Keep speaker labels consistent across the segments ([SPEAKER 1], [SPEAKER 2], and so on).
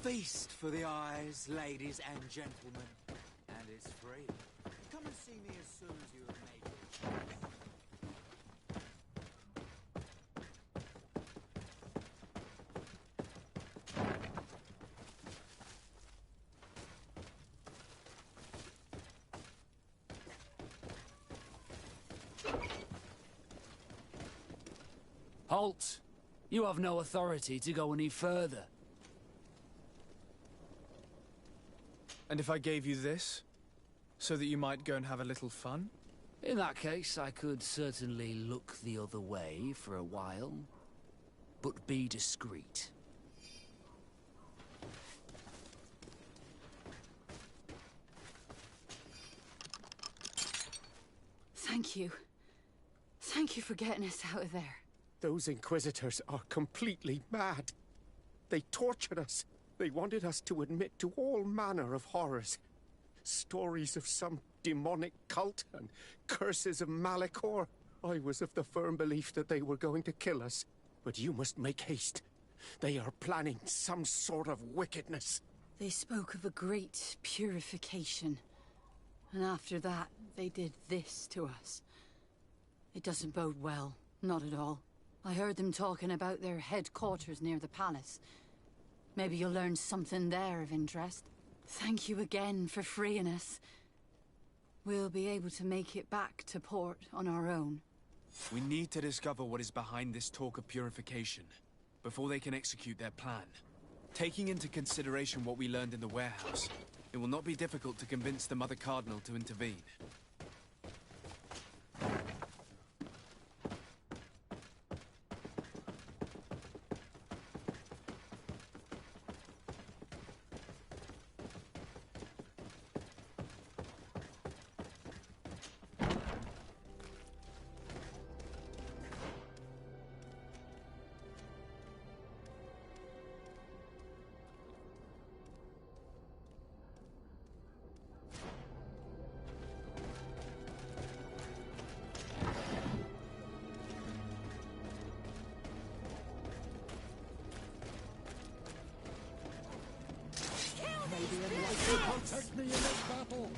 [SPEAKER 1] feast for the eyes, ladies and gentlemen. And it's free. Come and see me as soon as you have made your choice.
[SPEAKER 2] Halt! You have no authority to go any further.
[SPEAKER 3] And if I gave you this, so that you might go and have a little fun?
[SPEAKER 2] In that case, I could certainly look the other way for a while, but be discreet.
[SPEAKER 4] Thank you. Thank you for getting us out of there.
[SPEAKER 5] Those Inquisitors are completely mad. They tortured us. They wanted us to admit to all manner of horrors. Stories of some demonic cult and curses of Malachor. I was of the firm belief that they were going to kill us. But you must make haste. They are planning some sort of wickedness.
[SPEAKER 4] They spoke of a great purification. And after that, they did this to us. It doesn't bode well. Not at all. I heard them talking about their headquarters near the palace. Maybe you'll learn something there of interest. Thank you again for freeing us. We'll be able to make it back to port on our own.
[SPEAKER 6] We need to discover what is behind this talk of purification, before they can execute their plan. Taking into consideration what we learned in the warehouse, it will not be difficult to convince the Mother Cardinal to intervene.
[SPEAKER 7] Protect me in this battle!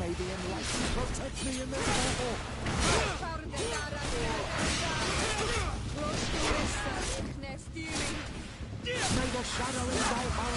[SPEAKER 7] May the enlightened protect me in this battle! May the shadow engulf our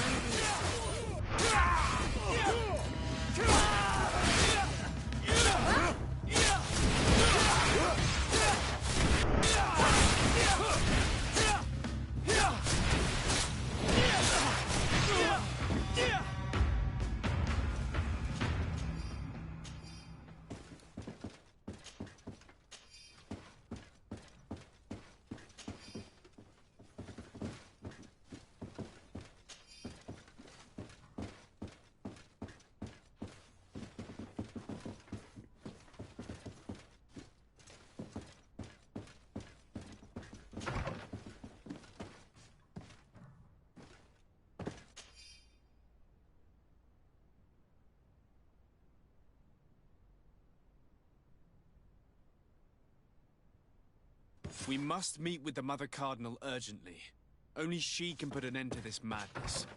[SPEAKER 6] We must meet with the Mother Cardinal urgently. Only she can put an end to this madness.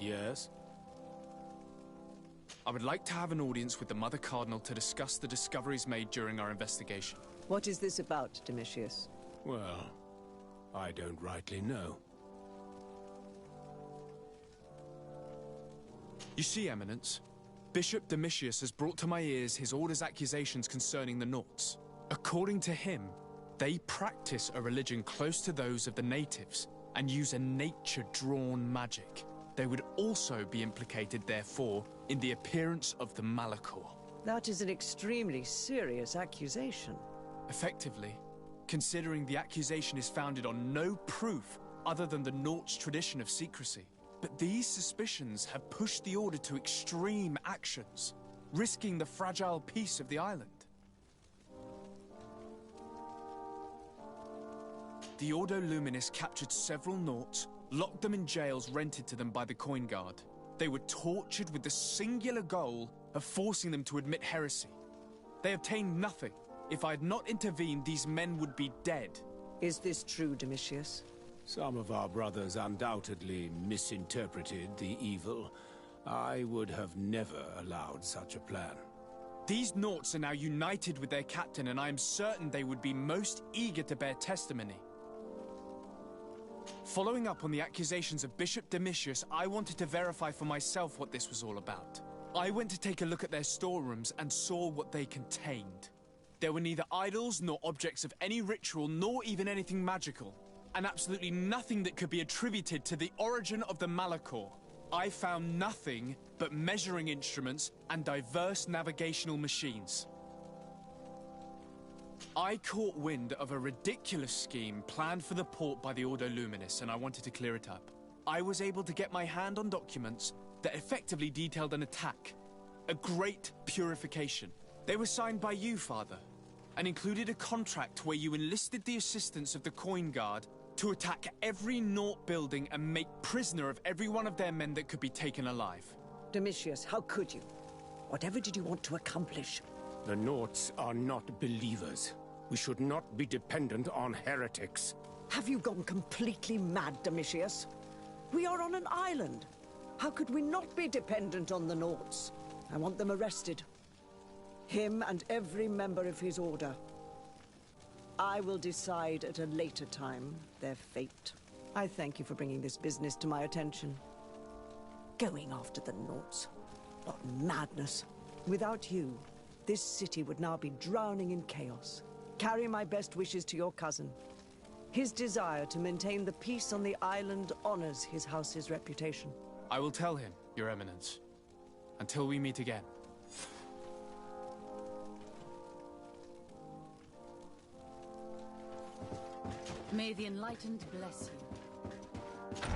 [SPEAKER 3] Yes?
[SPEAKER 6] I would like to have an audience with the Mother Cardinal to discuss the discoveries made during our investigation.
[SPEAKER 8] What is this about, Domitius?
[SPEAKER 9] Well, I don't rightly know.
[SPEAKER 6] You see, Eminence, Bishop Domitius has brought to my ears his order's accusations concerning the Nauts. According to him, they practice a religion close to those of the natives and use a nature-drawn magic. They would also be implicated, therefore, in the appearance of the Malachor.
[SPEAKER 8] That is an extremely serious accusation.
[SPEAKER 6] Effectively, considering the accusation is founded on no proof other than the Nauts' tradition of secrecy. But these suspicions have pushed the Order to extreme actions, risking the fragile peace of the island. The Ordo Luminis captured several Nauts, locked them in jails rented to them by the Coin Guard. They were tortured with the singular goal of forcing them to admit heresy. They obtained nothing. If I had not intervened, these men would be dead.
[SPEAKER 8] Is this true, Domitius?
[SPEAKER 9] Some of our brothers undoubtedly misinterpreted the evil. I would have never allowed such a plan.
[SPEAKER 6] These Nauts are now united with their captain, and I am certain they would be most eager to bear testimony. Following up on the accusations of Bishop Domitius, I wanted to verify for myself what this was all about. I went to take a look at their storerooms and saw what they contained. There were neither idols nor objects of any ritual, nor even anything magical, and absolutely nothing that could be attributed to the origin of the Malachor. I found nothing but measuring instruments and diverse navigational machines. I caught wind of a ridiculous scheme planned for the port by the Ordo Luminis, and I wanted to clear it up. I was able to get my hand on documents that effectively detailed an attack. A great purification. They were signed by you, Father, and included a contract where you enlisted the assistance of the Coin Guard to attack every Naut building and make prisoner of every one of their men that could be taken alive.
[SPEAKER 8] Domitius, how could you? Whatever did you want to accomplish?
[SPEAKER 5] The Nauts are not believers. We should not be dependent on heretics.
[SPEAKER 8] Have you gone completely mad, Domitius? We are on an island. How could we not be dependent on the Nauts? I want them arrested. Him and every member of his order. I will decide at a later time their fate. I thank you for bringing this business to my attention. Going after the Nauts. What madness. Without you, this city would now be drowning in chaos. Carry my best wishes to your cousin. His desire to maintain the peace on the island honors his house's reputation.
[SPEAKER 6] I will tell him, Your Eminence. Until we meet again.
[SPEAKER 4] May the Enlightened bless you.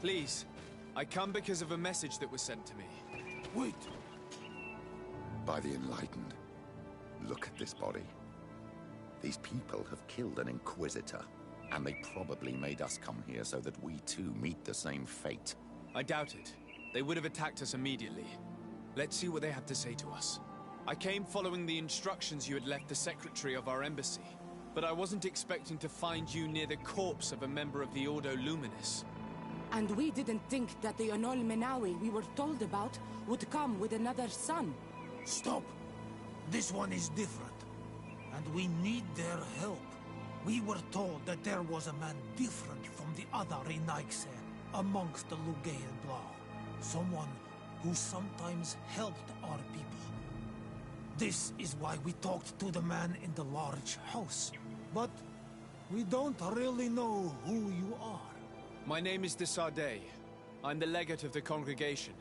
[SPEAKER 6] Please, I come because of a message that was sent to me.
[SPEAKER 10] Wait!
[SPEAKER 11] By the Enlightened, look at this body. These people have killed an Inquisitor, and they probably made us come here so that we too meet the same fate.
[SPEAKER 6] I doubt it. They would have attacked us immediately. Let's see what they have to say to us. I came following the instructions you had left the Secretary of our embassy, but I wasn't expecting to find you near the corpse of a member of the Ordo Luminis.
[SPEAKER 12] And we didn't think that the Anol Menawi we were told about would come with another son.
[SPEAKER 10] Stop! This one is different, and we need their help. We were told that there was a man different from the other Renaigse amongst the Lugaean Blau. Someone who sometimes helped our people. This is why we talked to the man in the large house. But we don't really know who you are.
[SPEAKER 6] My name is de Sardet. I'm the legate of the congregation.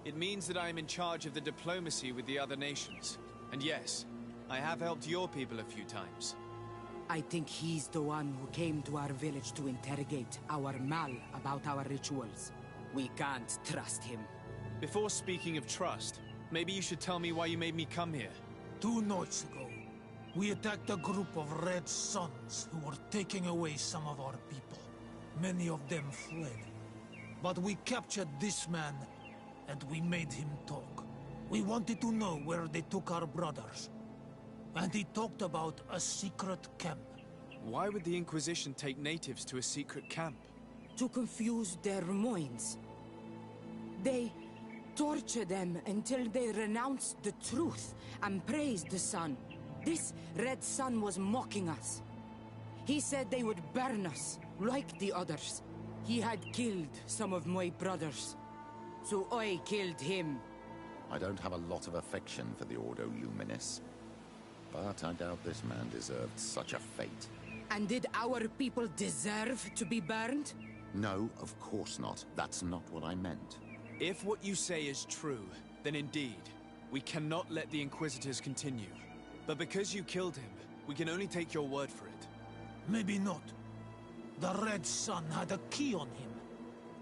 [SPEAKER 6] It means that I am in charge of the diplomacy with the other nations. And yes, I have helped your people a few times.
[SPEAKER 12] I think he's the one who came to our village to interrogate our Mal about our rituals. We can't trust him.
[SPEAKER 6] Before speaking of trust, maybe you should tell me why you made me come here.
[SPEAKER 10] 2 nights ago, we attacked a group of Red Suns who were taking away some of our people. Many of them fled. But we captured this man, and we made him talk. We wanted to know where they took our brothers. And he talked about a secret camp.
[SPEAKER 6] Why would the Inquisition take natives to a secret camp?
[SPEAKER 12] To confuse their minds. They torture them until they renounce the truth and praise the sun. This Red Sun was mocking us. He said they would burn us, like the others. He had killed some of my brothers, so I killed him.
[SPEAKER 11] I don't have a lot of affection for the Ordo Luminis, but I doubt this man deserved such a fate.
[SPEAKER 12] And did our people deserve to be burned?
[SPEAKER 11] No, of course not. That's not what I meant.
[SPEAKER 6] If what you say is true, then indeed, we cannot let the Inquisitors continue. But because you killed him, we can only take your word for it.
[SPEAKER 10] Maybe not. The Red Sun had a key on him,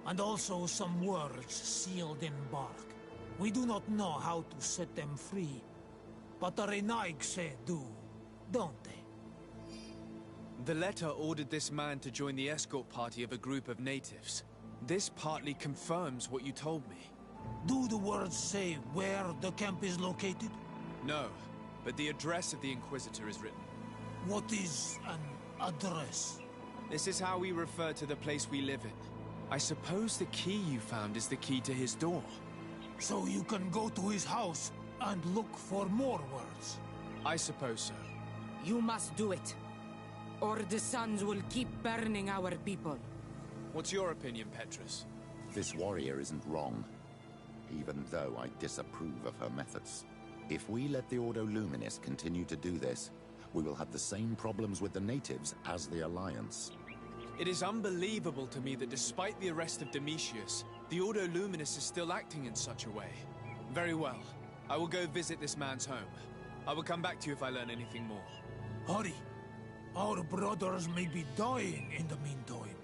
[SPEAKER 10] and also some words sealed in bark. We do not know how to set them free, but the Renaigse do, don't they?
[SPEAKER 6] The letter ordered this man to join the escort party of a group of natives. This partly confirms what you told me.
[SPEAKER 10] Do the words say where the camp is located?
[SPEAKER 6] No, but the address of the Inquisitor is written.
[SPEAKER 10] What is an address?
[SPEAKER 6] This is how we refer to the place we live in. I suppose the key you found is the key to his door.
[SPEAKER 10] So you can go to his house and look for more words?
[SPEAKER 6] I suppose so.
[SPEAKER 12] You must do it, or the suns will keep burning our people.
[SPEAKER 6] What's your opinion, Petrus?
[SPEAKER 11] This warrior isn't wrong, even though I disapprove of her methods. If we let the Ordo Luminis continue to do this, we will have the same problems with the natives as the Alliance.
[SPEAKER 6] It is unbelievable to me that despite the arrest of Domitius, the Ordo Luminis is still acting in such a way. Very well. I will go visit this man's home. I will come back to you if I learn anything more.
[SPEAKER 10] Hurry! Our brothers may be dying in the meantime.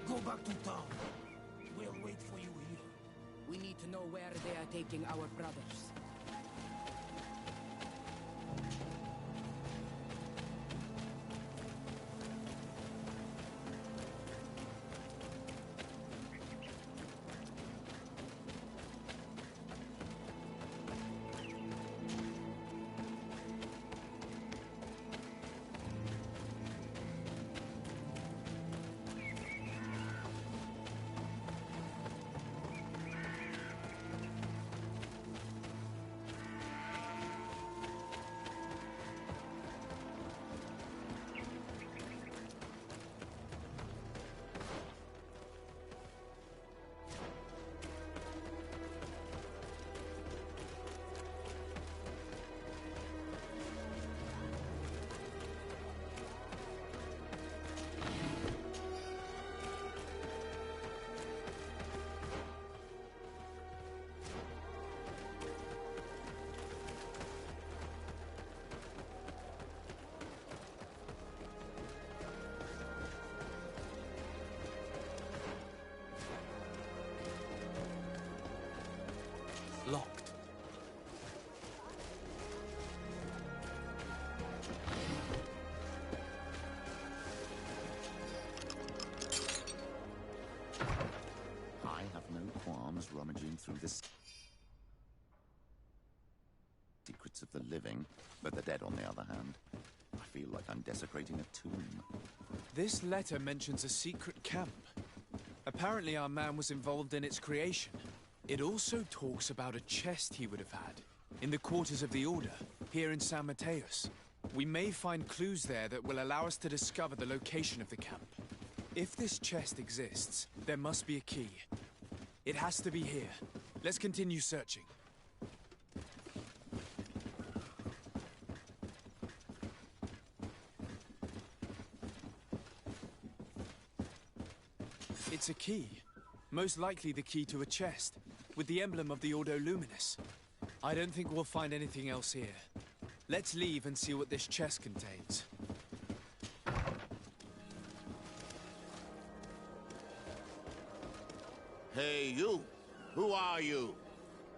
[SPEAKER 10] Go back to town. We'll wait for you here.
[SPEAKER 12] We need to know where they are taking our brothers.
[SPEAKER 11] rummaging through the secrets of the living, but the dead, on the other hand. I feel like I'm desecrating a tomb.
[SPEAKER 6] This letter mentions a secret camp. Apparently our man was involved in its creation. It also talks about a chest he would have had, in the quarters of the Order, here in San Mateus. We may find clues there that will allow us to discover the location of the camp. If this chest exists, there must be a key. It has to be here. Let's continue searching. It's a key. Most likely the key to a chest, with the emblem of the Ordo Luminis. I don't think we'll find anything else here. Let's leave and see what this chest contains.
[SPEAKER 13] Hey, you! Who are you?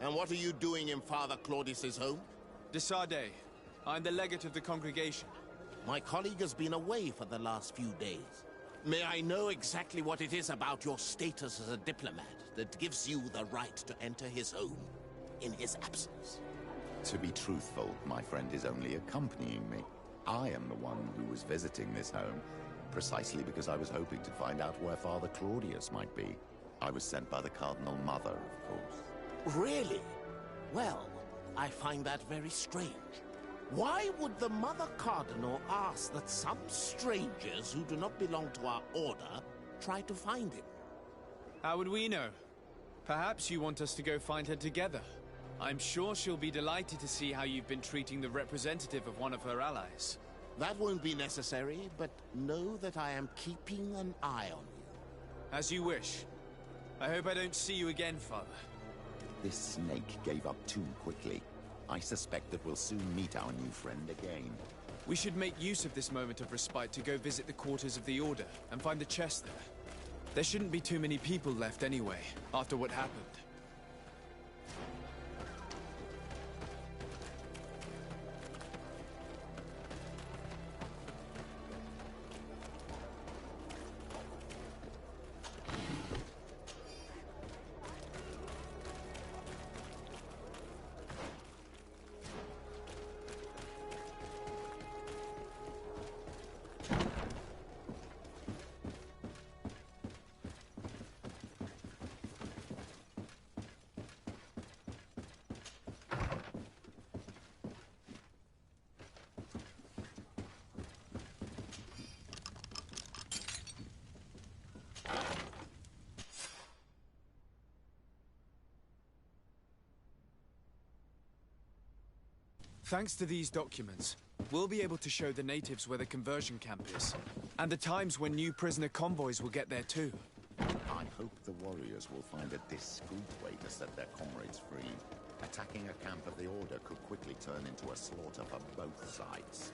[SPEAKER 13] And what are you doing in Father Claudius's home?
[SPEAKER 6] Desade. I'm the legate of the congregation.
[SPEAKER 13] My colleague has been away for the last few days. May I know exactly what it is about your status as a diplomat that gives you the right to enter his home in his absence?
[SPEAKER 11] To be truthful, my friend is only accompanying me. I am the one who was visiting this home, precisely because I was hoping to find out where Father Claudius might be. I was sent by the Cardinal Mother, of course.
[SPEAKER 13] Really? Well, I find that very strange. Why would the Mother Cardinal ask that some strangers who do not belong to our order try to find him?
[SPEAKER 6] How would we know? Perhaps you want us to go find her together. I'm sure she'll be delighted to see how you've been treating the representative of one of her allies.
[SPEAKER 13] That won't be necessary, but know that I am keeping an eye on you.
[SPEAKER 6] As you wish. I hope I don't see you again, Father.
[SPEAKER 11] This snake gave up too quickly. I suspect that we'll soon meet our new friend again.
[SPEAKER 6] We should make use of this moment of respite to go visit the quarters of the Order and find the chest there. There shouldn't be too many people left anyway, after what happened. Thanks to these documents, we'll be able to show the natives where the conversion camp is, and the times when new prisoner convoys will get there too.
[SPEAKER 11] I hope the warriors will find a discreet way to set their comrades free. Attacking a camp of the Order could quickly turn into a slaughter for both sides.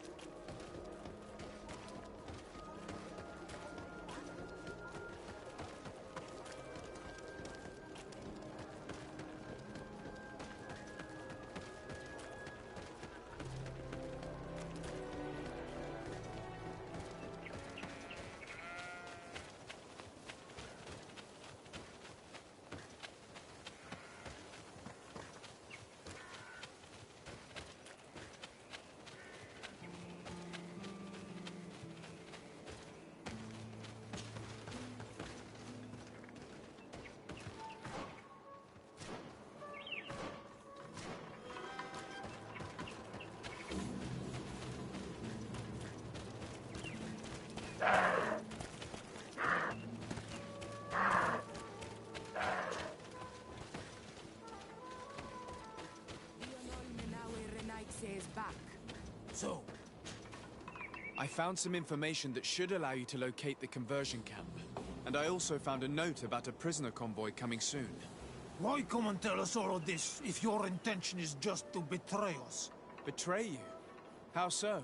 [SPEAKER 10] So,
[SPEAKER 6] I found some information that should allow you to locate the conversion camp. And I also found a note about a prisoner convoy coming soon.
[SPEAKER 10] why come and tell us all of this if your intention is just to betray us?
[SPEAKER 6] Betray you? How so?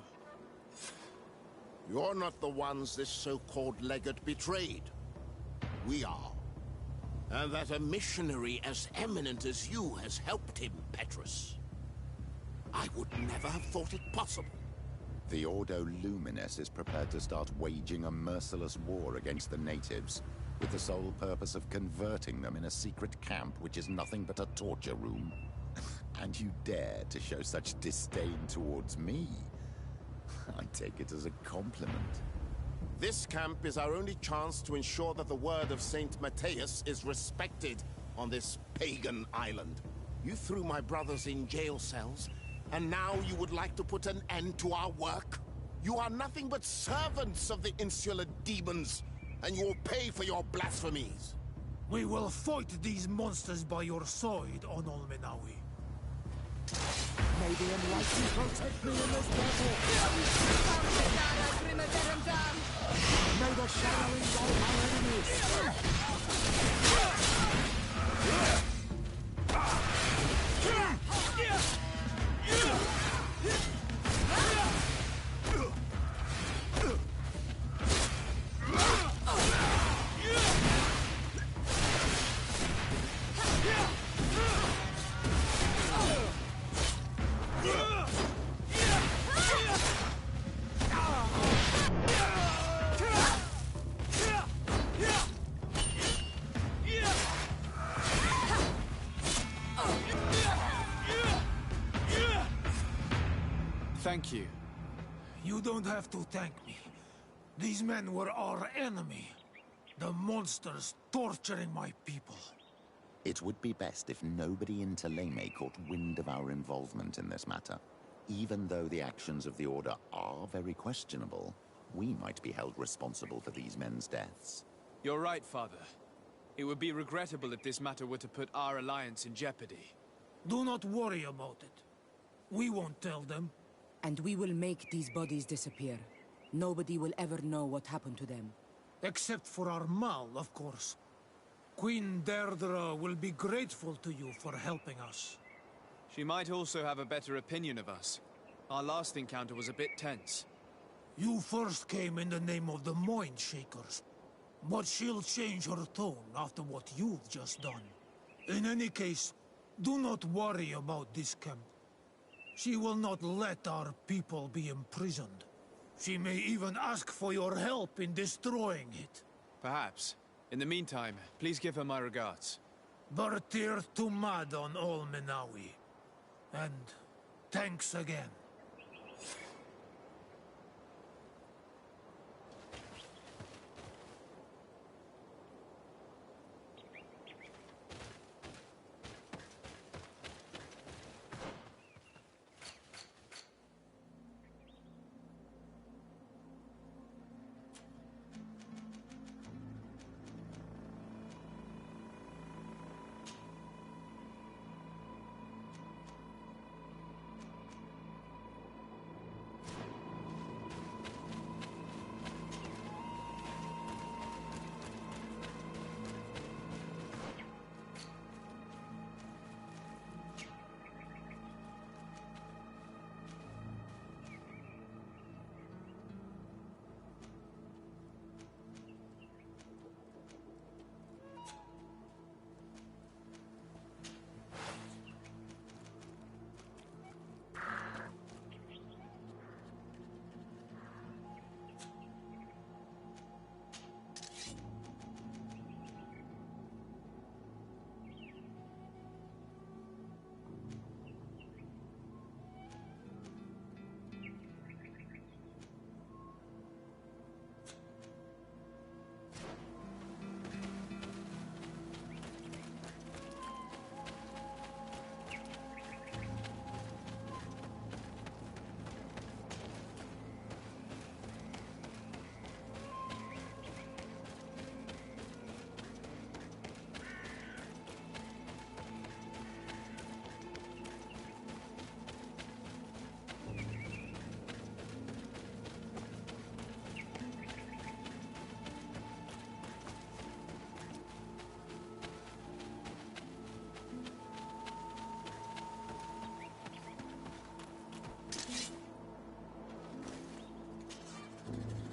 [SPEAKER 13] You're not the ones this so-called legate betrayed. We are. And that a missionary as eminent as you has helped him, Petrus. I would never have thought it possible.
[SPEAKER 11] The Ordo Luminis is prepared to start waging a merciless war against the natives. with the sole purpose of converting them in a secret camp which is nothing but a torture room. And you dare to show such disdain towards me? I take it as a compliment.
[SPEAKER 13] This camp is our only chance to ensure that the word of Saint Matthias is respected on this pagan island. You threw my brothers in jail cells, and now you would like to put an end to our work? You are nothing but servants of the insular demons, and you will pay for your blasphemies.
[SPEAKER 10] We will fight these monsters by your side, on Olmenawi.
[SPEAKER 7] May the enlightened protect me in this battle! May the shadow engulf our enemies!
[SPEAKER 6] Thank you.
[SPEAKER 10] You don't have to thank me. These men were our enemy. The monsters torturing my people.
[SPEAKER 11] It would be best if nobody in Teleme caught wind of our involvement in this matter. Even though the actions of the Order are very questionable, we might be held responsible for these men's deaths.
[SPEAKER 6] You're right, Father. It would be regrettable if this matter were to put our alliance in jeopardy.
[SPEAKER 10] Do not worry about it. We won't tell them.
[SPEAKER 12] And we will make these bodies disappear. Nobody will ever know what happened to them.
[SPEAKER 10] Except for our Mal, of course. Queen Deirdre will be grateful to you for helping us.
[SPEAKER 6] She might also have a better opinion of us. Our last encounter was a bit tense.
[SPEAKER 10] You first came in the name of the Mind Shakers. But she'll change her tone after what you've just done. In any case, do not worry about this camp. She will not let our people be imprisoned. She may even ask for your help in destroying it.
[SPEAKER 6] Perhaps. In the meantime, please give her my regards.
[SPEAKER 10] Bertir Tumad on Olmenawi. And thanks again.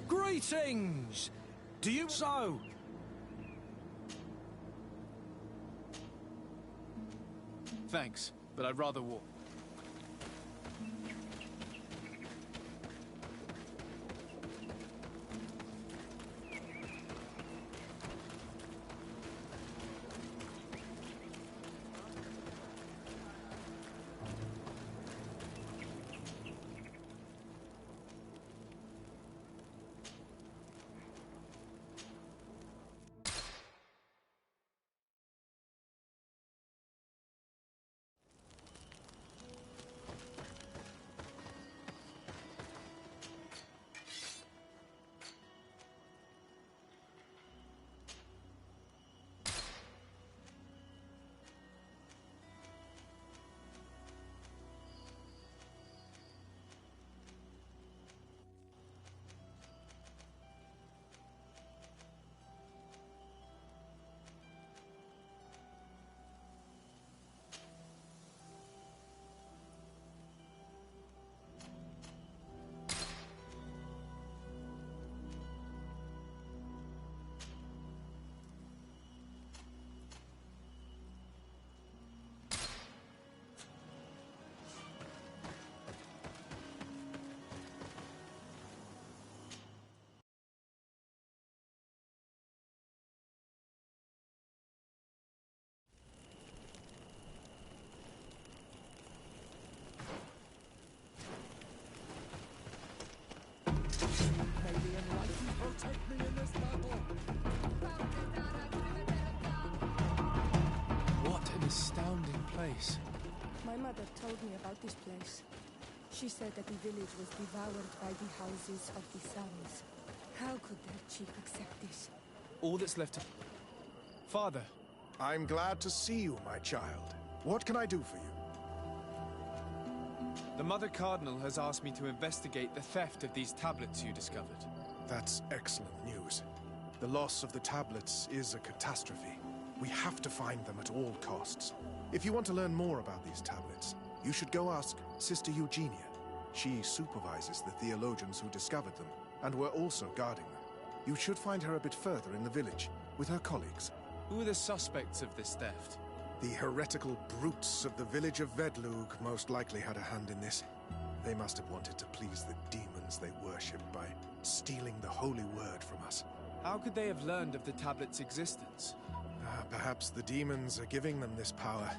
[SPEAKER 7] Greetings! Do you so?
[SPEAKER 6] Thanks, but I'd rather walk.
[SPEAKER 3] place?
[SPEAKER 14] My mother told me about this place. She said that the village was devoured by the houses of the sons. How could their chief accept this?
[SPEAKER 3] All that's left to... Father.
[SPEAKER 15] I'm glad to see you, my child. What can I do for you?
[SPEAKER 3] The Mother Cardinal has asked me to investigate the theft of these tablets you discovered.
[SPEAKER 15] That's excellent news. The loss of the tablets is a catastrophe. We have to find them at all costs. If you want to learn more about these tablets, you should go ask Sister Eugenia. She supervises the theologians who discovered them, and were also guarding them. You should find her a bit further in the village, with her colleagues.
[SPEAKER 3] Who are the suspects of this theft?
[SPEAKER 15] The heretical brutes of the village of Vedlug most likely had a hand in this. They must have wanted to please the demons they worship by stealing the holy word from us.
[SPEAKER 3] How could they have learned of the tablet's existence?
[SPEAKER 15] Perhaps the demons are giving them this power.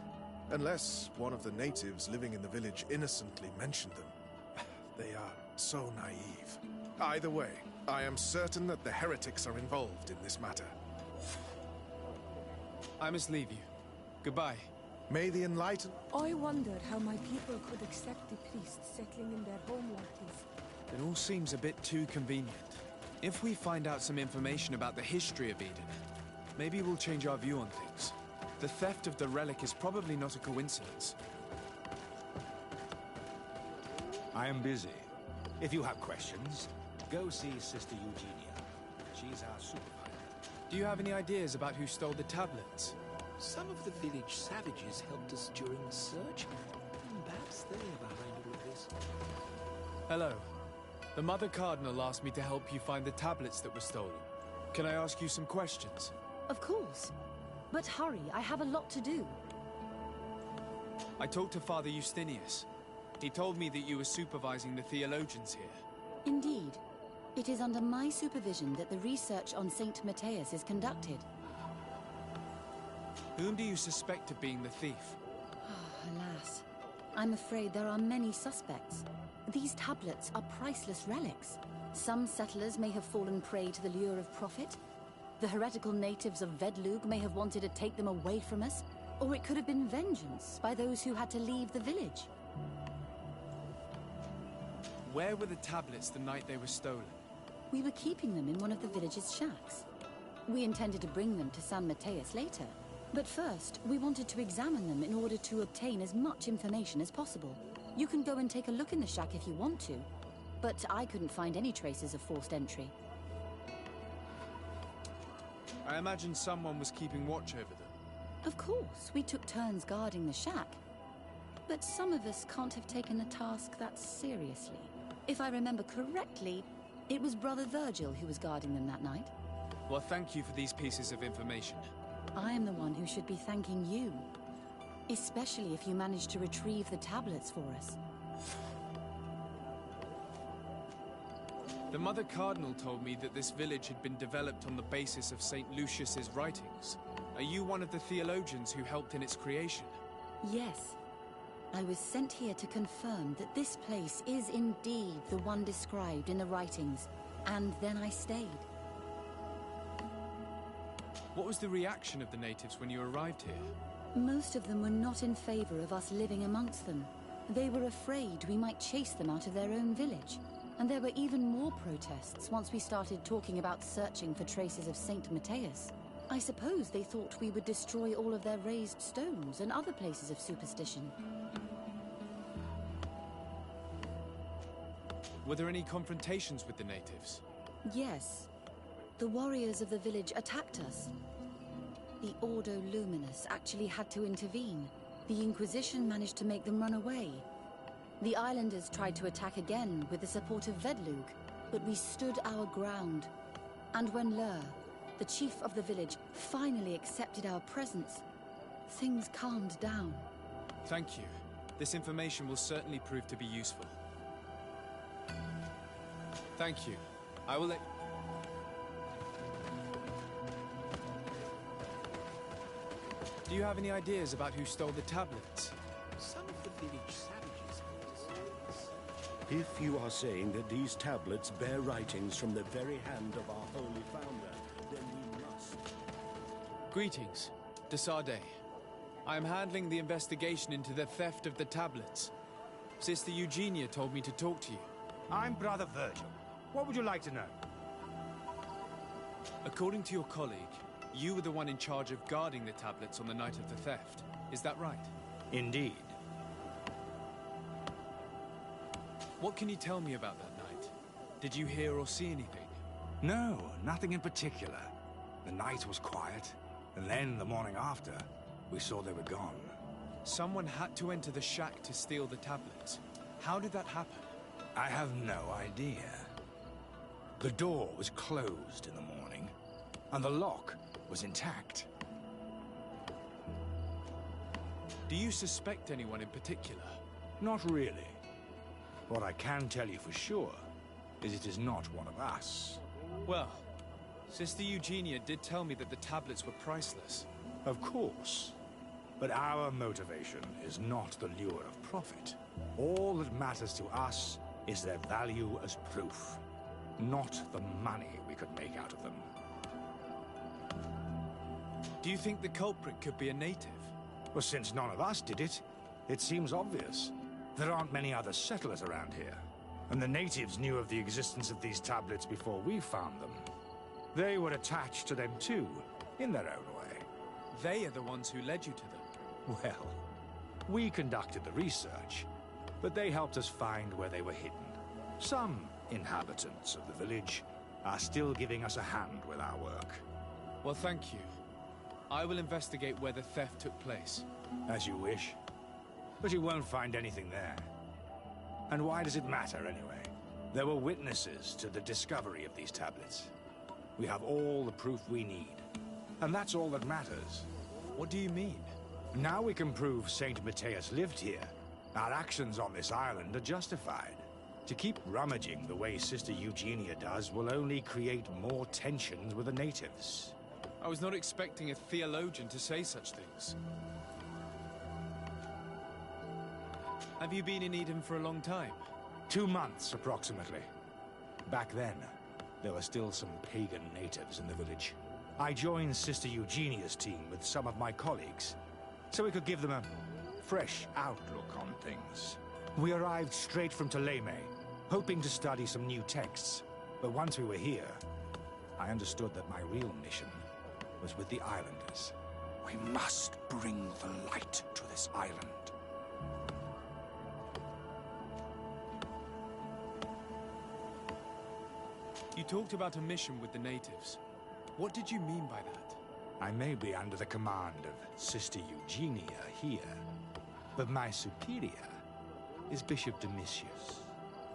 [SPEAKER 15] Unless one of the natives living in the village innocently mentioned them. They are so naive. Either way, I am certain that the heretics are involved in this matter.
[SPEAKER 3] I must leave you. Goodbye.
[SPEAKER 15] May the enlightened...
[SPEAKER 14] I wondered how my people could accept the priests settling in their home like this.
[SPEAKER 3] It all seems a bit too convenient. If we find out some information about the history of Eden, maybe we'll change our view on things. The theft of the relic is probably not a coincidence.
[SPEAKER 9] I am busy. If you have questions, go see Sister Eugenia. She's our supervisor.
[SPEAKER 3] Do you have any ideas about who stole the tablets?
[SPEAKER 2] Some of the village savages helped us during the search. Perhaps they are behind all of this.
[SPEAKER 3] Hello. The Mother Cardinal asked me to help you find the tablets that were stolen. Can I ask you some questions?
[SPEAKER 4] Of course. But hurry, I have a lot to do.
[SPEAKER 3] I talked to Father Justinius. He told me that you were supervising the theologians here.
[SPEAKER 4] Indeed. It is under my supervision that the research on Saint Matthias is conducted.
[SPEAKER 3] Whom do you suspect of being the thief?
[SPEAKER 4] Alas. I'm afraid there are many suspects. These tablets are priceless relics. Some settlers may have fallen prey to the lure of profit. The heretical natives of Vedlug may have wanted to take them away from us. Or it could have been vengeance by those who had to leave the village.
[SPEAKER 3] Where were the tablets the night they were stolen?
[SPEAKER 4] We were keeping them in one of the village's shacks. We intended to bring them to San Matthias later. But first, we wanted to examine them in order to obtain as much information as possible. You can go and take a look in the shack if you want to, but I couldn't find any traces of forced entry.
[SPEAKER 3] I imagine someone was keeping watch over them.
[SPEAKER 4] Of course, we took turns guarding the shack. But some of us can't have taken the task that seriously. If I remember correctly, it was Brother Virgil who was guarding them that night.
[SPEAKER 3] Well, thank you for these pieces of information.
[SPEAKER 4] I am the one who should be thanking you. Especially if you managed to retrieve the tablets for us.
[SPEAKER 3] The Mother Cardinal told me that this village had been developed on the basis of St. Lucius's writings. Are you one of the theologians who helped in its creation?
[SPEAKER 4] Yes. I was sent here to confirm that this place is indeed the one described in the writings, and then I stayed.
[SPEAKER 3] What was the reaction of the natives when you arrived here?
[SPEAKER 4] Most of them were not in favor of us living amongst them. They were afraid we might chase them out of their own village. And there were even more protests once we started talking about searching for traces of Saint Matthias. I suppose they thought we would destroy all of their raised stones and other places of superstition.
[SPEAKER 3] Were there any confrontations with the natives?
[SPEAKER 4] Yes. The warriors of the village attacked us. The Ordo Luminous actually had to intervene. The Inquisition managed to make them run away. The islanders tried to attack again with the support of Vedlug, but we stood our ground. And when Lur, the chief of the village, finally accepted our presence, things calmed down.
[SPEAKER 3] Thank you. This information will certainly prove to be useful. Thank you. I will let... Do you have any ideas about who stole the tablets?
[SPEAKER 2] Some of the village savages.
[SPEAKER 9] If you are saying that these tablets bear writings from the very hand of our holy founder, then we must...
[SPEAKER 3] Greetings. Desarde. I'm handling the investigation into the theft of the tablets. Sister Eugenia told me to talk to you.
[SPEAKER 16] I'm Brother Virgil. What would you like to know?
[SPEAKER 3] According to your colleague, you were the one in charge of guarding the tablets on the night of the theft. Is that right?
[SPEAKER 16] Indeed.
[SPEAKER 3] What can you tell me about that night? Did you hear or see anything?
[SPEAKER 16] No, nothing in particular. The night was quiet, and then the morning after, we saw they were gone.
[SPEAKER 3] Someone had to enter the shack to steal the tablets. How did that happen?
[SPEAKER 16] I have no idea. The door was closed in the morning, and the lock was intact.
[SPEAKER 3] Do you suspect anyone in particular?
[SPEAKER 16] Not really. What I can tell you for sure is it is not one of us.
[SPEAKER 3] Well, Sister Eugenia did tell me that the tablets were priceless.
[SPEAKER 16] Of course. But our motivation is not the lure of profit. All that matters to us is their value as proof, not the money we could make out of them.
[SPEAKER 3] Do you think the culprit could be a native?
[SPEAKER 16] Well, since none of us did it, it seems obvious. There aren't many other settlers around here, and the natives knew of the existence of these tablets before we found them. They were attached to them too, in their own way.
[SPEAKER 3] They are the ones who led you to them.
[SPEAKER 16] Well, we conducted the research, but they helped us find where they were hidden. Some inhabitants of the village are still giving us a hand with our work.
[SPEAKER 3] Well, thank you. I will investigate where the theft took place.
[SPEAKER 16] As you wish. But you won't find anything there. And why does it matter, anyway? There were witnesses to the discovery of these tablets. We have all the proof we need. And that's all that matters.
[SPEAKER 3] What do you mean?
[SPEAKER 16] Now we can prove Saint Matthias lived here. Our actions on this island are justified. To keep rummaging the way Sister Eugenia does will only create more tensions with the natives.
[SPEAKER 3] I was not expecting a theologian to say such things. Have you been in Eden for a long time?
[SPEAKER 16] 2 months, approximately. Back then, there were still some pagan natives in the village. I joined Sister Eugenia's team with some of my colleagues, so we could give them a fresh outlook on things. We arrived straight from Ptolemy, hoping to study some new texts. But once we were here, I understood that my real mission was with the islanders. We must bring the light to this island.
[SPEAKER 3] You talked about a mission with the natives. What did you mean by that?
[SPEAKER 16] I may be under the command of Sister Eugenia here, but my superior is Bishop Domitius.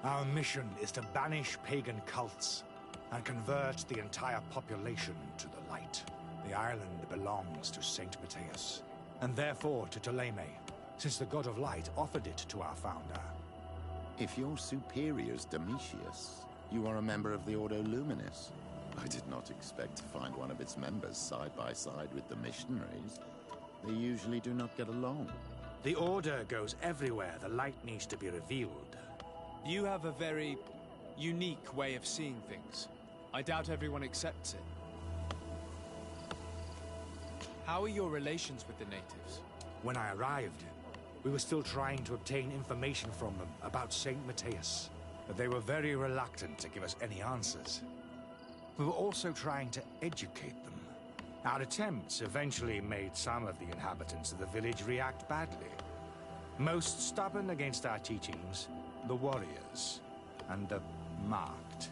[SPEAKER 16] Our mission is to banish pagan cults and convert the entire population to the light. The island belongs to Saint Matthias, and therefore to Ptolemy, since the god of light offered it to our founder.
[SPEAKER 11] If your superior's Domitius, you are a member of the Ordo Luminis. I did not expect to find one of its members side by side with the missionaries. They usually do not get along.
[SPEAKER 16] The Order goes everywhere the light needs to be revealed.
[SPEAKER 3] You have a very unique way of seeing things. I doubt everyone accepts it. How are your relations with the natives?
[SPEAKER 16] When I arrived, we were still trying to obtain information from them about Saint Matthias, but they were very reluctant to give us any answers. We were also trying to educate them. Our attempts eventually made some of the inhabitants of the village react badly. Most stubborn against our teachings, the warriors, and the marked.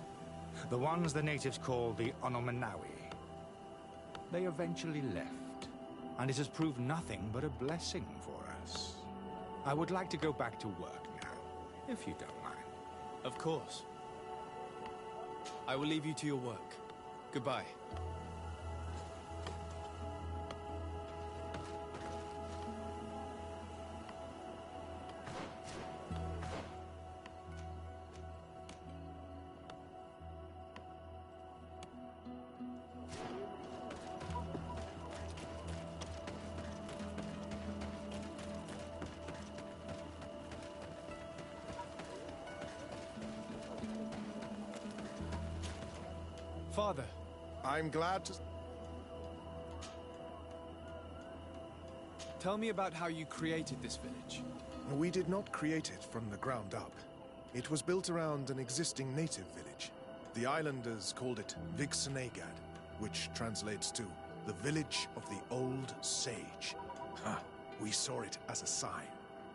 [SPEAKER 16] The ones the natives call the Onomanawi. They eventually left, and it has proved nothing but a blessing for us. I would like to go back to work now, if you don't mind.
[SPEAKER 3] Of course. I will leave you to your work. Goodbye. Father.
[SPEAKER 15] I'm glad to...
[SPEAKER 3] Tell me about how you created this village.
[SPEAKER 15] We did not create it from the ground up. It was built around an existing native village. The islanders called it Vixenagad, which translates to the village of the old sage. We saw it as a sign.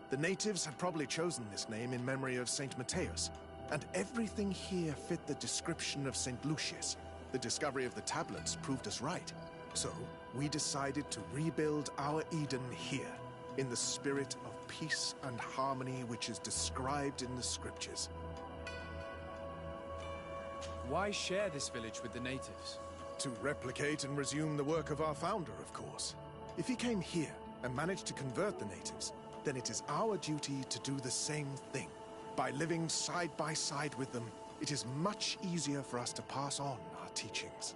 [SPEAKER 15] The natives had probably chosen this name in memory of Saint Matthias, and everything here fit the description of Saint Lucius. The discovery of the tablets proved us right. So, we decided to rebuild our Eden here, in the spirit of peace and harmony which is described in the scriptures.
[SPEAKER 3] Why share this village with the natives?
[SPEAKER 15] To replicate and resume the work of our founder, of course. If he came here and managed to convert the natives, then it is our duty to do the same thing. By living side by side with them, it is much easier for us to pass on our teachings.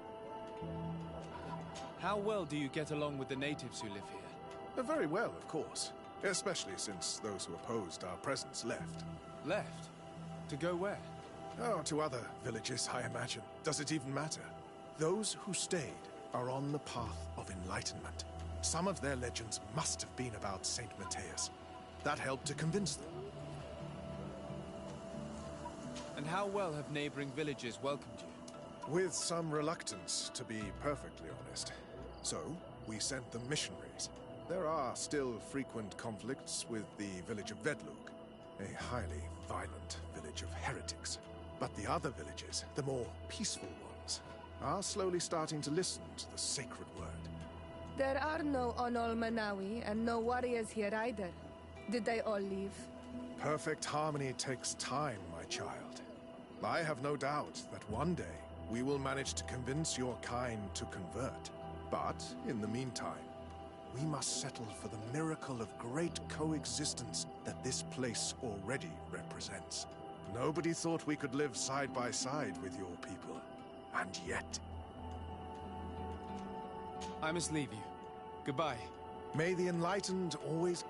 [SPEAKER 3] How well do you get along with the natives who live here?
[SPEAKER 15] Very well, of course. Especially since those who opposed our presence left.
[SPEAKER 3] Left? To go where?
[SPEAKER 15] Oh, to other villages, I imagine. Does it even matter? Those who stayed are on the path of enlightenment. Some of their legends must have been about Saint Matthias. That helped to convince them.
[SPEAKER 3] And how well have neighboring villages welcomed you?
[SPEAKER 15] With some reluctance, to be perfectly honest. So, we sent them missionaries. There are still frequent conflicts with the village of Vedlug, a highly violent village of heretics. But the other villages, the more peaceful ones, are slowly starting to listen to the sacred word.
[SPEAKER 14] There are no Onol Manawi and no warriors here either. Did they all leave?
[SPEAKER 15] Perfect harmony takes time, my child. I have no doubt that one day we will manage to convince your kind to convert. But, in the meantime, we must settle for the miracle of great coexistence that this place already represents. Nobody thought we could live side by side with your people. And yet...
[SPEAKER 3] I must leave you. Goodbye.
[SPEAKER 15] May the enlightened always...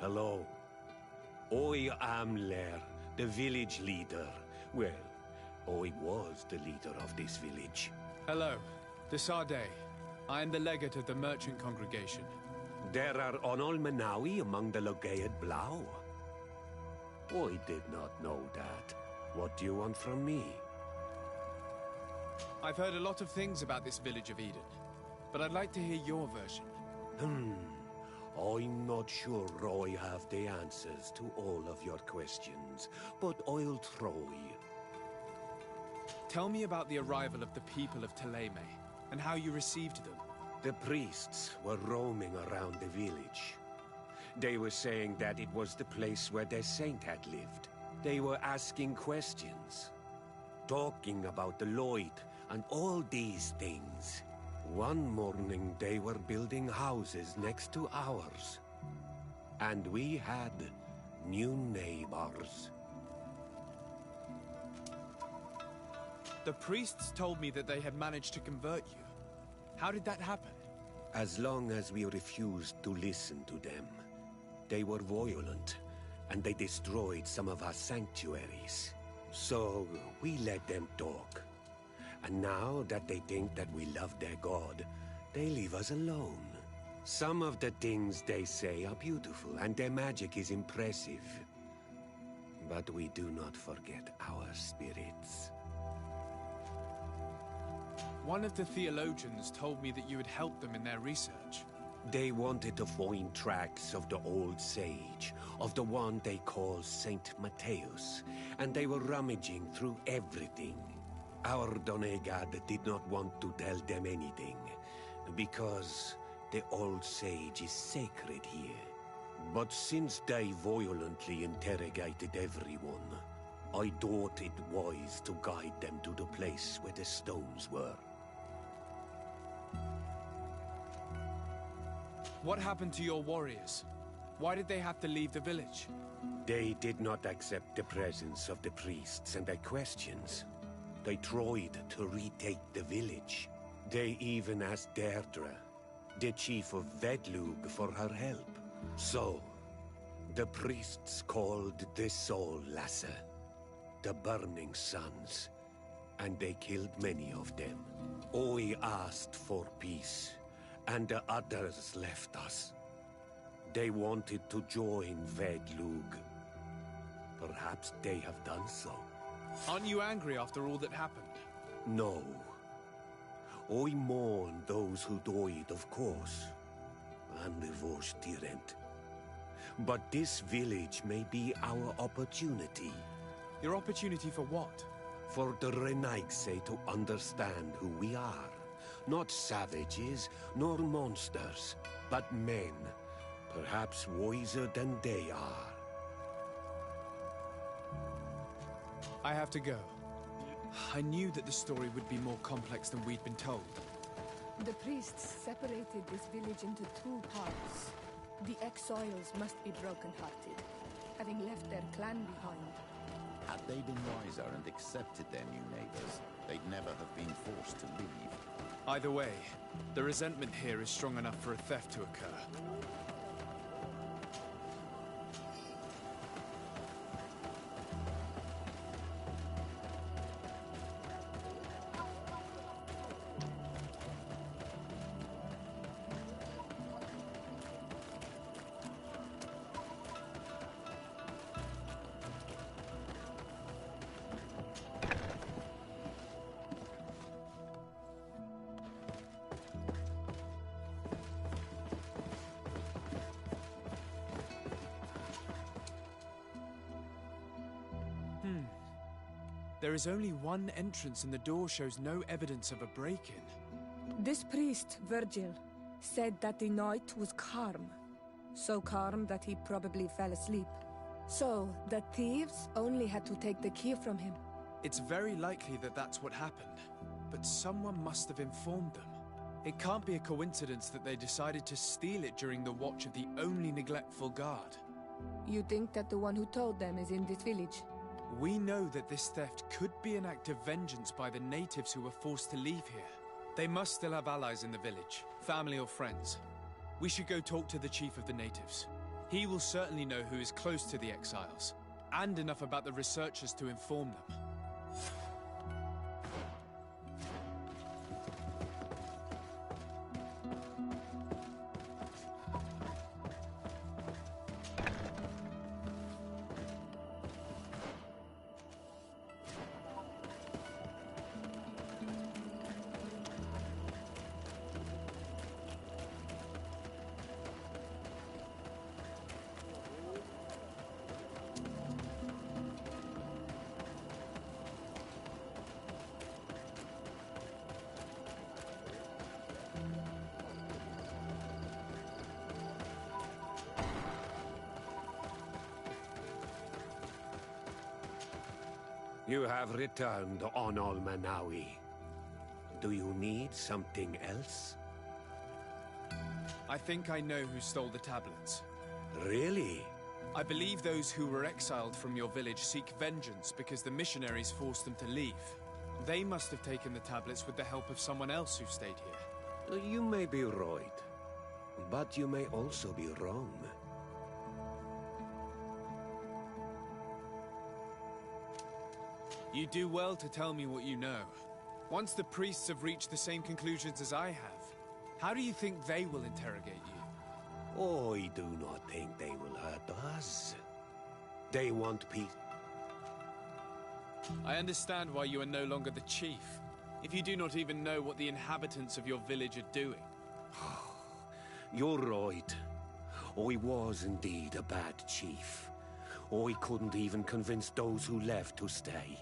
[SPEAKER 9] Hello. I am Lair, the village leader. Well, I was the leader of this village.
[SPEAKER 3] Hello. Desade. I am the legate of the merchant congregation.
[SPEAKER 9] There are Onol Manawi among the Logead Blau. I did not know that. What do you want from me?
[SPEAKER 3] I've heard a lot of things about this village of Eden, but I'd like to hear your version.
[SPEAKER 9] I'm not sure I have the answers to all of your questions, but I'll try.
[SPEAKER 3] Tell me about the arrival of the people of Thélème, and how you received them.
[SPEAKER 9] The priests were roaming around the village. They were saying that it was the place where their saint had lived. They were asking questions, talking about the Lloyd and all these things. One morning they were building houses next to ours. And we had new neighbors.
[SPEAKER 3] The priests told me that they had managed to convert you. How did that happen?
[SPEAKER 9] As long as we refused to listen to them. They were violent, and they destroyed some of our sanctuaries. So we let them talk. And now that they think that we love their god, they leave us alone. Some of the things they say are beautiful, and their magic is impressive. But we do not forget our spirits.
[SPEAKER 3] One of the theologians told me that you had helped them in their research.
[SPEAKER 9] They wanted to find tracks of the old sage, of the one they call Saint Matthäus, and they were rummaging through everything. Our Donegad did not want to tell them anything, because the old sage is sacred here. But since they violently interrogated everyone, I thought it wise to guide them to the place where the stones were.
[SPEAKER 6] What happened to your warriors? Why did they have to leave the village?
[SPEAKER 9] They did not accept the presence of the priests and their questions. They tried to retake the village. They even asked Deirdre, the chief of Vedlug, for her help. So, the priests called the Soul Lasser, the Burning Suns, and they killed many of them. I asked for peace, and the others left us. They wanted to join Vedlug. Perhaps they have done so.
[SPEAKER 6] Aren't you angry after all that happened?
[SPEAKER 9] No. I mourn those who died, of course, and the Vorstyrent. But this village may be our opportunity.
[SPEAKER 6] Your opportunity for what?
[SPEAKER 9] For the Renaigse to understand who we are. Not savages, nor monsters, but men, perhaps wiser than they are.
[SPEAKER 6] I have to go. I knew that the story would be more complex than we'd been told.
[SPEAKER 14] The priests separated this village into two parts. The exiles must be broken-hearted, having left their clan behind.
[SPEAKER 11] Had they been wiser and accepted their new neighbors, they'd never have been forced to leave.
[SPEAKER 6] Either way, the resentment here is strong enough for a theft to occur. There is only one entrance and the door shows no evidence of a break-in.
[SPEAKER 14] This priest, Virgil, said that the night was calm. So calm that he probably fell asleep. So, the thieves only had to take the key from him.
[SPEAKER 6] It's very likely that that's what happened, but someone must have informed them. It can't be a coincidence that they decided to steal it during the watch of the only neglectful guard.
[SPEAKER 14] You think that the one who told them is in this village?
[SPEAKER 6] We know that this theft could be an act of vengeance by the natives who were forced to leave here. They must still have allies in the village, family or friends. We should go talk to the chief of the natives. He will certainly know who is close to the exiles, and enough about the researchers to inform them.
[SPEAKER 9] You have returned on Almanawi. Do you need something else?
[SPEAKER 6] I think I know who stole the tablets.
[SPEAKER 9] Really?
[SPEAKER 6] I believe those who were exiled from your village seek vengeance because the missionaries forced them to leave. They must have taken the tablets with the help of someone else who stayed here.
[SPEAKER 9] You may be right, but you may also be wrong.
[SPEAKER 6] You do well to tell me what you know. Once the priests have reached the same conclusions as I have, how do you think they will interrogate you?
[SPEAKER 9] I do not think they will hurt us. They want peace.
[SPEAKER 6] I understand why you are no longer the chief, if you do not even know what the inhabitants of your village are doing.
[SPEAKER 9] You're right. I was indeed a bad chief. I couldn't even convince those who left to stay.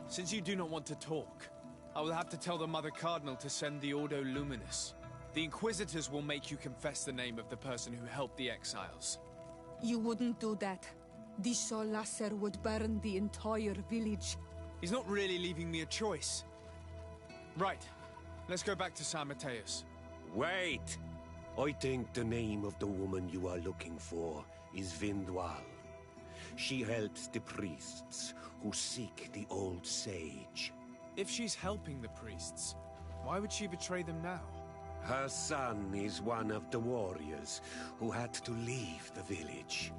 [SPEAKER 6] Since you do not want to talk, I will have to tell the Mother Cardinal to send the Ordo Luminous. The Inquisitors will make you confess the name of the person who helped the exiles.
[SPEAKER 14] You wouldn't do that. The Solasser would burn the entire village.
[SPEAKER 6] He's not really leaving me a choice. Right. Let's go back to San Mateus.
[SPEAKER 9] Wait! I think the name of the woman you are looking for is Vindwal. She helps the priests who seek the old sage.
[SPEAKER 6] If she's helping the priests, why would she betray them now?
[SPEAKER 9] Her son is one of the warriors who had to leave the village.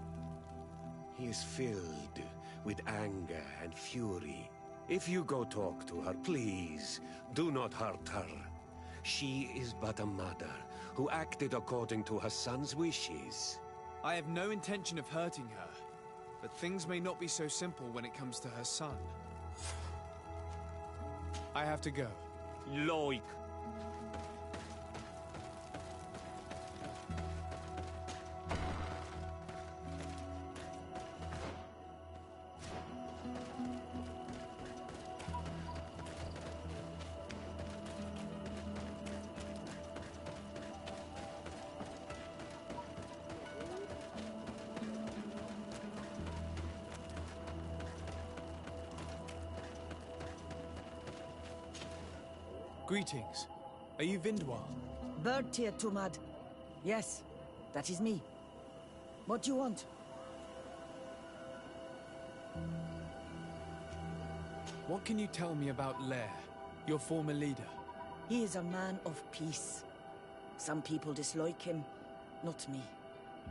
[SPEAKER 9] He is filled with anger and fury. If you go talk to her, please, do not hurt her. She is but a mother who acted according to her son's wishes.
[SPEAKER 6] I have no intention of hurting her, but things may not be so simple when it comes to her son. I have to go.
[SPEAKER 9] Like.
[SPEAKER 6] Greetings. Are you Vindwal?
[SPEAKER 8] Bird-Tier Tumad. Yes, that is me. What do you want?
[SPEAKER 6] What can you tell me about Lair, your former leader?
[SPEAKER 8] He is a man of peace. Some people dislike him, not me.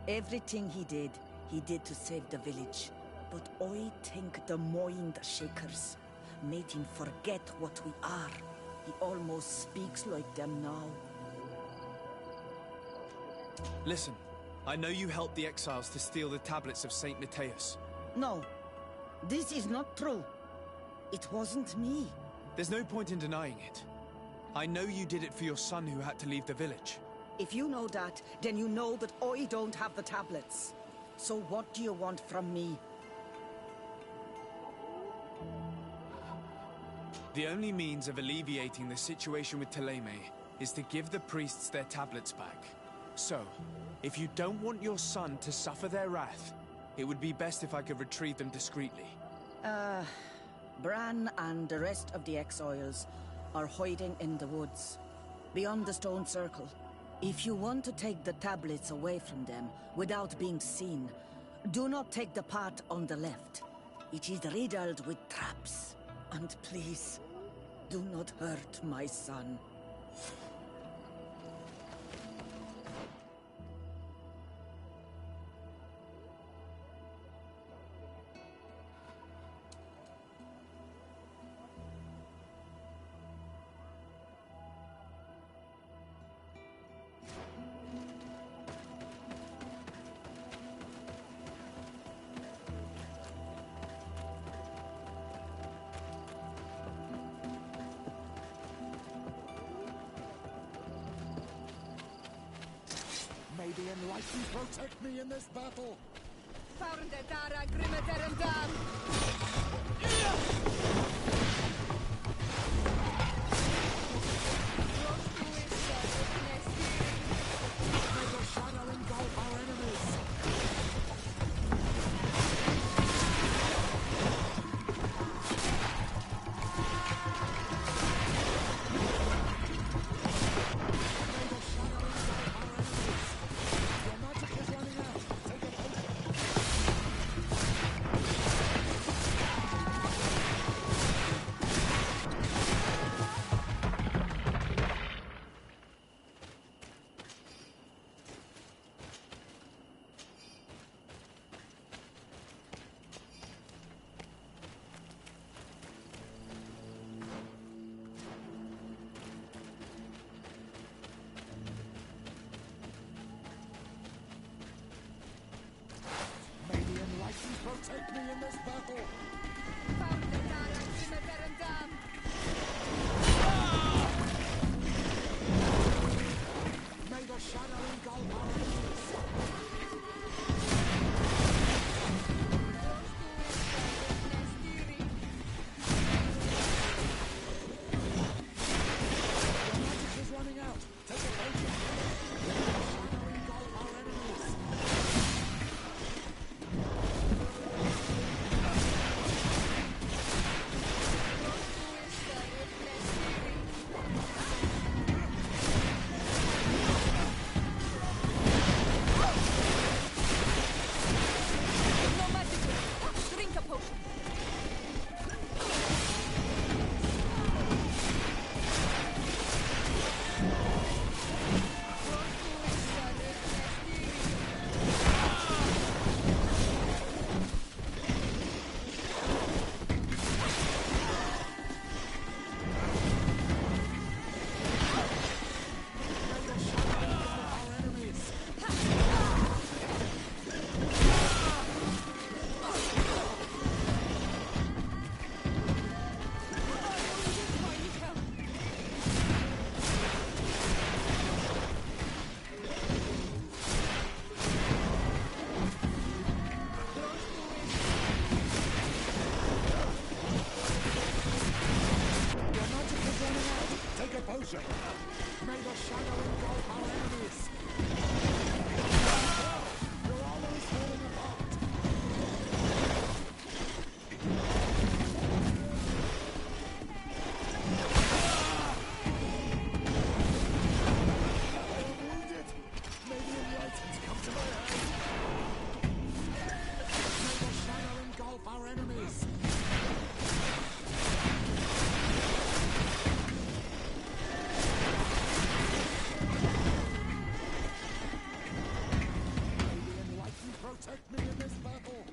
[SPEAKER 8] Everything he did to save the village. But I think the Mind Shakers made him forget what we are. He almost speaks like them now.
[SPEAKER 6] Listen, I know you helped the exiles to steal the tablets of Saint Mateus.
[SPEAKER 8] No, this is not true. It wasn't me.
[SPEAKER 6] There's no point in denying it. I know you did it for your son who had to leave the village.
[SPEAKER 8] If you know that, then you know that I don't have the tablets. So what do you want from me?
[SPEAKER 6] The only means of alleviating the situation with Thélème is to give the priests their tablets back. So, if you don't want your son to suffer their wrath, it would be best if I could retrieve them discreetly.
[SPEAKER 8] Bran and the rest of the exiles are hiding in the woods, beyond the stone circle. If you want to take the tablets away from them without being seen, do not take the path on the left. It is riddled with traps. And please, do not hurt my son.
[SPEAKER 7] May the Enlightened protect me in this battle! May the shadow engulf our enemies! Protect me in this battle! potion! May the shadow engulf our enemies! You're always falling apart! I'm wounded! May the enlightened come to my aid! May the shadow engulf our enemies! Protect me in this battle!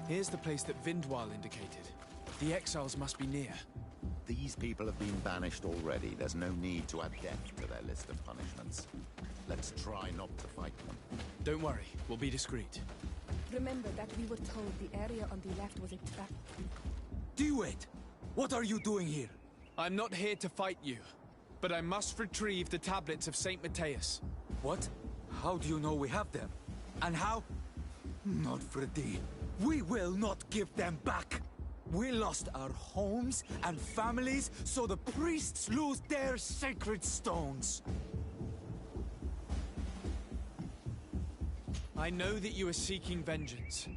[SPEAKER 3] Here's the place that Vindwal indicated. The exiles must be near.
[SPEAKER 11] These people have been banished already. There's no need to add death to their list of punishments. Let's try not to fight them.
[SPEAKER 3] Don't worry, we'll be discreet.
[SPEAKER 14] Remember that we were told the area on the left was a trap.
[SPEAKER 2] Do it! What are you doing here?
[SPEAKER 3] I'm not here to fight you, but I must retrieve the tablets of Saint Matthias.
[SPEAKER 2] What? How do you know we have them? And how? Not Freddy. We will not give them back! We lost our homes and families, so the priests lose their sacred stones.
[SPEAKER 3] I know that you are seeking vengeance,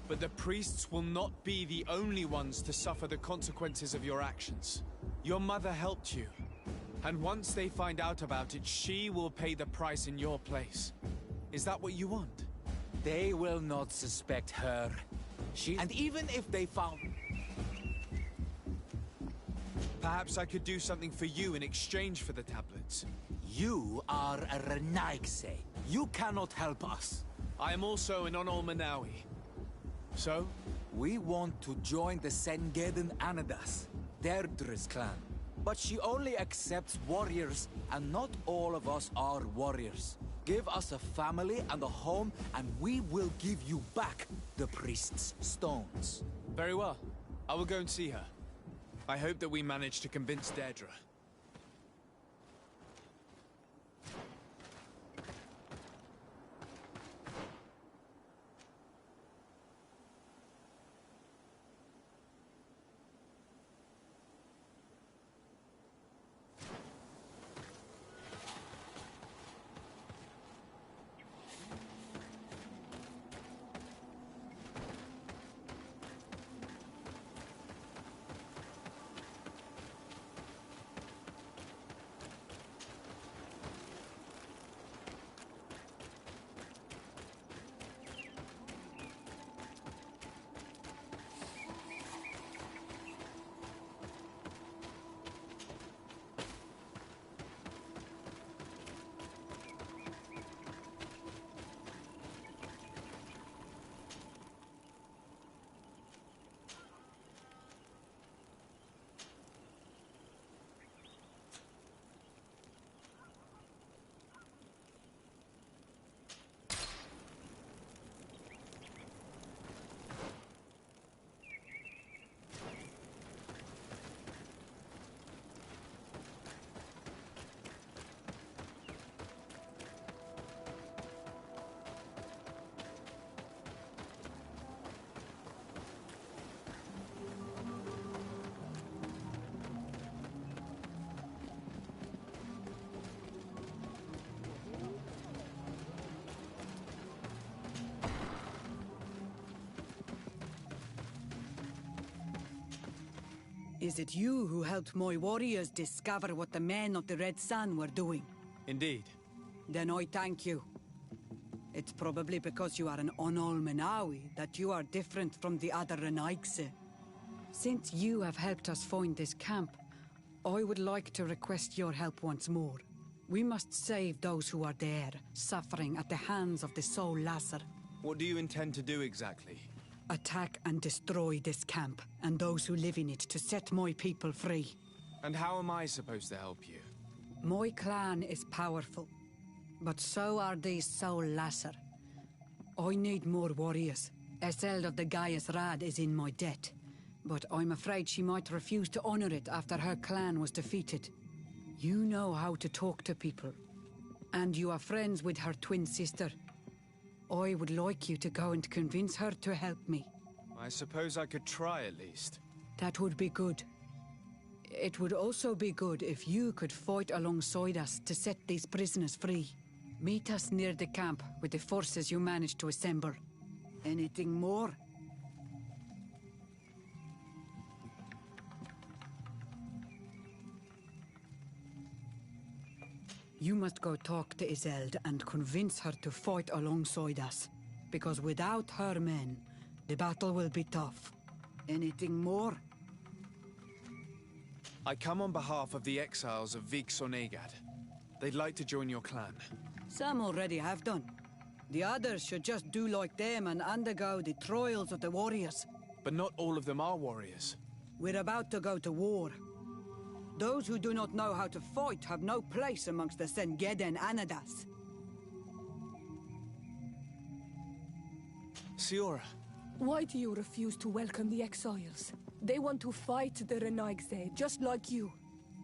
[SPEAKER 3] but the priests will not be the only ones to suffer the consequences of your actions. Your mother helped you, and once they find out about it, she will pay the price in your place. Is that what you want?
[SPEAKER 2] They will not suspect her. And even if they found...
[SPEAKER 3] Perhaps I could do something for you in exchange for the tablets.
[SPEAKER 2] You are a Renaigse. You cannot help us.
[SPEAKER 3] I am also an Onol Manawi. So?
[SPEAKER 2] We want to join the Sengeden Anadas, Deirdre's clan. But she only accepts warriors, and not all of us are warriors. Give us a family and a home, and we will give you back the priest's stones.
[SPEAKER 3] Very well. I will go and see her. I hope that we manage to convince Deirdre.
[SPEAKER 4] Is it you who helped my warriors discover what the men of the Red Sun were doing?
[SPEAKER 3] Indeed.
[SPEAKER 4] Then I thank you. It's probably because you are an Onol Manawi that you are different from the other Renaigse. Since you have helped us find this camp, I would like to request your help once more. We must save those who are there, suffering at the hands of the Soul Lasser.
[SPEAKER 3] What do you intend to do exactly?
[SPEAKER 4] Attack and destroy this camp, and those who live in it, to set my people free.
[SPEAKER 3] And how am I supposed to help you?
[SPEAKER 4] My clan is powerful, but so are these Soul Lasser. I need more warriors. Eseld of the Gaius Rad is in my debt. But I'm afraid she might refuse to honor it after her clan was defeated. You know how to talk to people. And you are friends with her twin sister. I would like you to go and convince her to help me.
[SPEAKER 3] I suppose I could try at least.
[SPEAKER 4] That would be good. It would also be good if you could fight alongside us to set these prisoners free. Meet us near the camp with the forces you managed to assemble. Anything more? You must go talk to Iseld and convince her to fight alongside us. Because without her men, the battle will be tough. Anything more?
[SPEAKER 3] I come on behalf of the exiles of Vik-Sonegad. They'd like to join your clan.
[SPEAKER 4] Some already have done. The others should just do like them and undergo the trials of the warriors.
[SPEAKER 3] But not all of them are warriors.
[SPEAKER 4] We're about to go to war. Those who do not know how to fight have no place amongst the Sengeden Anadas.
[SPEAKER 3] Siora.
[SPEAKER 14] Why do you refuse to welcome the exiles? They want to fight the Renaigse, just like you.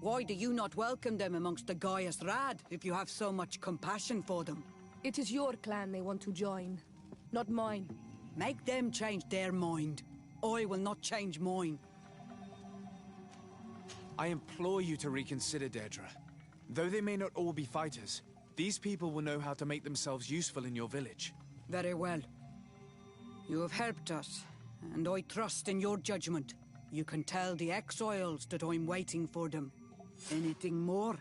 [SPEAKER 4] Why do you not welcome them amongst the Gaius Rad, if you have so much compassion for them?
[SPEAKER 14] It is your clan they want to join, not mine.
[SPEAKER 4] Make them change their mind. I will not change mine.
[SPEAKER 3] I implore you to reconsider, Deirdre. Though they may not all be fighters, these people will know how to make themselves useful in your village.
[SPEAKER 4] Very well. You have helped us, and I trust in your judgment. You can tell the exiles that I'm waiting for them. Anything more?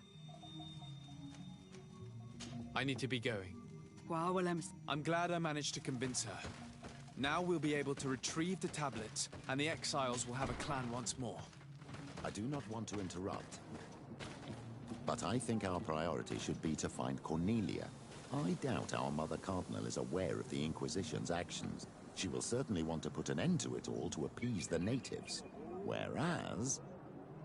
[SPEAKER 3] I need to be going.
[SPEAKER 4] Wow,
[SPEAKER 3] I'm glad I managed to convince her. Now we'll be able to retrieve the tablets, and the exiles will have a clan once more.
[SPEAKER 11] I do not want to interrupt, but I think our priority should be to find Cornelia. I doubt our Mother Cardinal is aware of the Inquisition's actions. She will certainly want to put an end to it all to appease the natives. Whereas,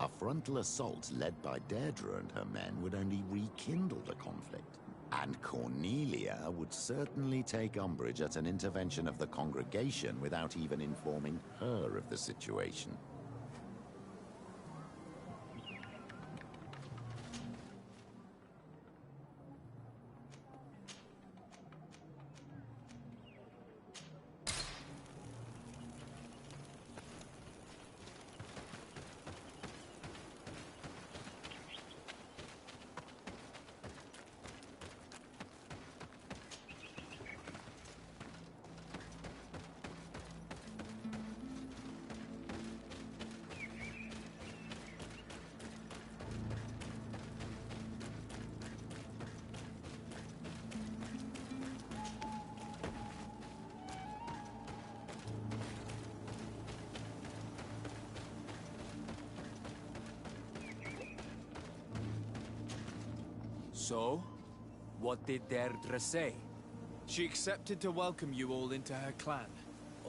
[SPEAKER 11] a frontal assault led by Deirdre and her men would only rekindle the conflict. And Cornelia would certainly take umbrage at an intervention of the congregation without even informing her of the situation.
[SPEAKER 2] So, what did Deirdre say?
[SPEAKER 3] She accepted to welcome you all into her clan.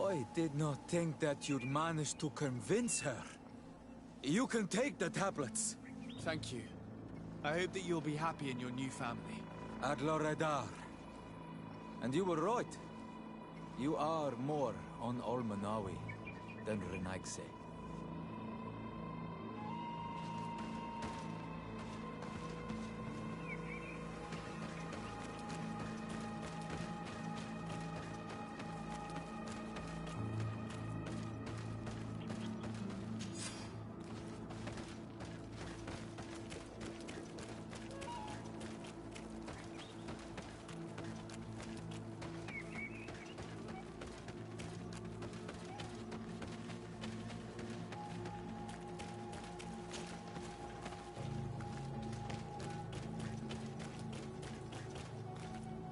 [SPEAKER 2] I did not think that you'd manage to convince her. You can take the tablets.
[SPEAKER 3] Thank you. I hope that you'll be happy in your new family.
[SPEAKER 2] Ad Loredar. And you were right. You are more on Olmanawi than Renaigse.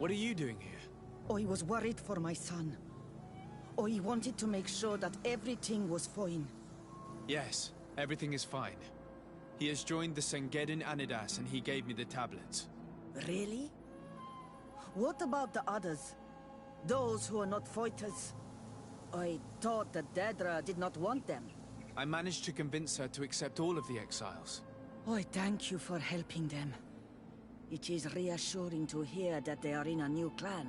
[SPEAKER 3] What are you doing here?
[SPEAKER 8] I was worried for my son. I wanted to make sure that everything was fine.
[SPEAKER 3] Yes, everything is fine. He has joined the Sengeden Anidas and he gave me the tablets.
[SPEAKER 8] Really? What about the others? Those who are not fighters? I thought that Deirdre did not want them.
[SPEAKER 3] I managed to convince her to accept all of the exiles.
[SPEAKER 8] I thank you for helping them. It is reassuring to hear that they are in a new clan.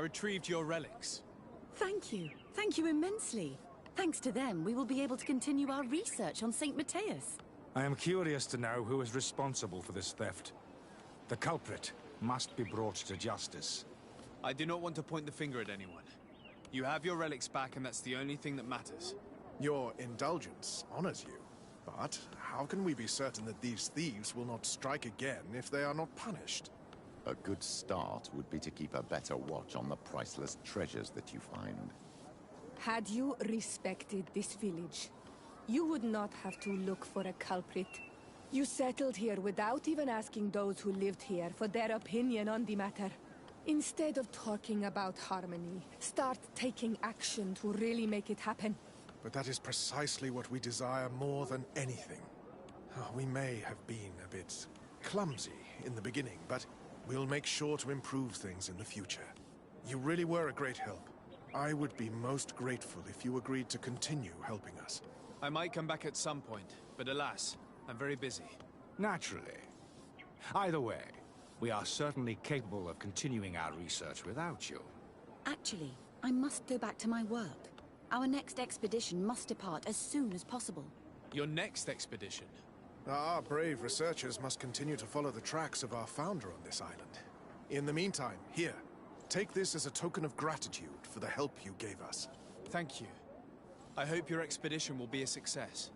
[SPEAKER 3] retrieved your relics.
[SPEAKER 4] Thank you. Thank you immensely. Thanks to them, we will be able to continue our research on St. Matthias.
[SPEAKER 16] I am curious to know who is responsible for this theft. The culprit must be brought to justice.
[SPEAKER 3] I do not want to point the finger at anyone. You have your relics back, and that's the only thing that matters.
[SPEAKER 15] Your indulgence honors you. But how can we be certain that these thieves will not strike again if they are not punished?
[SPEAKER 11] A good start would be to keep a better watch on the priceless treasures that you find.
[SPEAKER 14] Had you respected this village, you would not have to look for a culprit. You settled here without even asking those who lived here for their opinion on the matter. Instead of talking about harmony, start taking action to really make it happen.
[SPEAKER 15] But that is precisely what we desire more than anything. We may have been a bit clumsy in the beginning, but we'll make sure to improve things in the future. You really were a great help. I would be most grateful if you agreed to continue helping us.
[SPEAKER 3] I might come back at some point, but alas, I'm very busy.
[SPEAKER 16] Naturally. Either way, we are certainly capable of continuing our research without you.
[SPEAKER 4] Actually, I must go back to my work. Our next expedition must depart as soon as possible.
[SPEAKER 3] Your next expedition?
[SPEAKER 15] Our brave researchers must continue to follow the tracks of our founder on this island. In the meantime, here, take this as a token of gratitude for the help you gave us.
[SPEAKER 3] Thank you. I hope your expedition will be a success.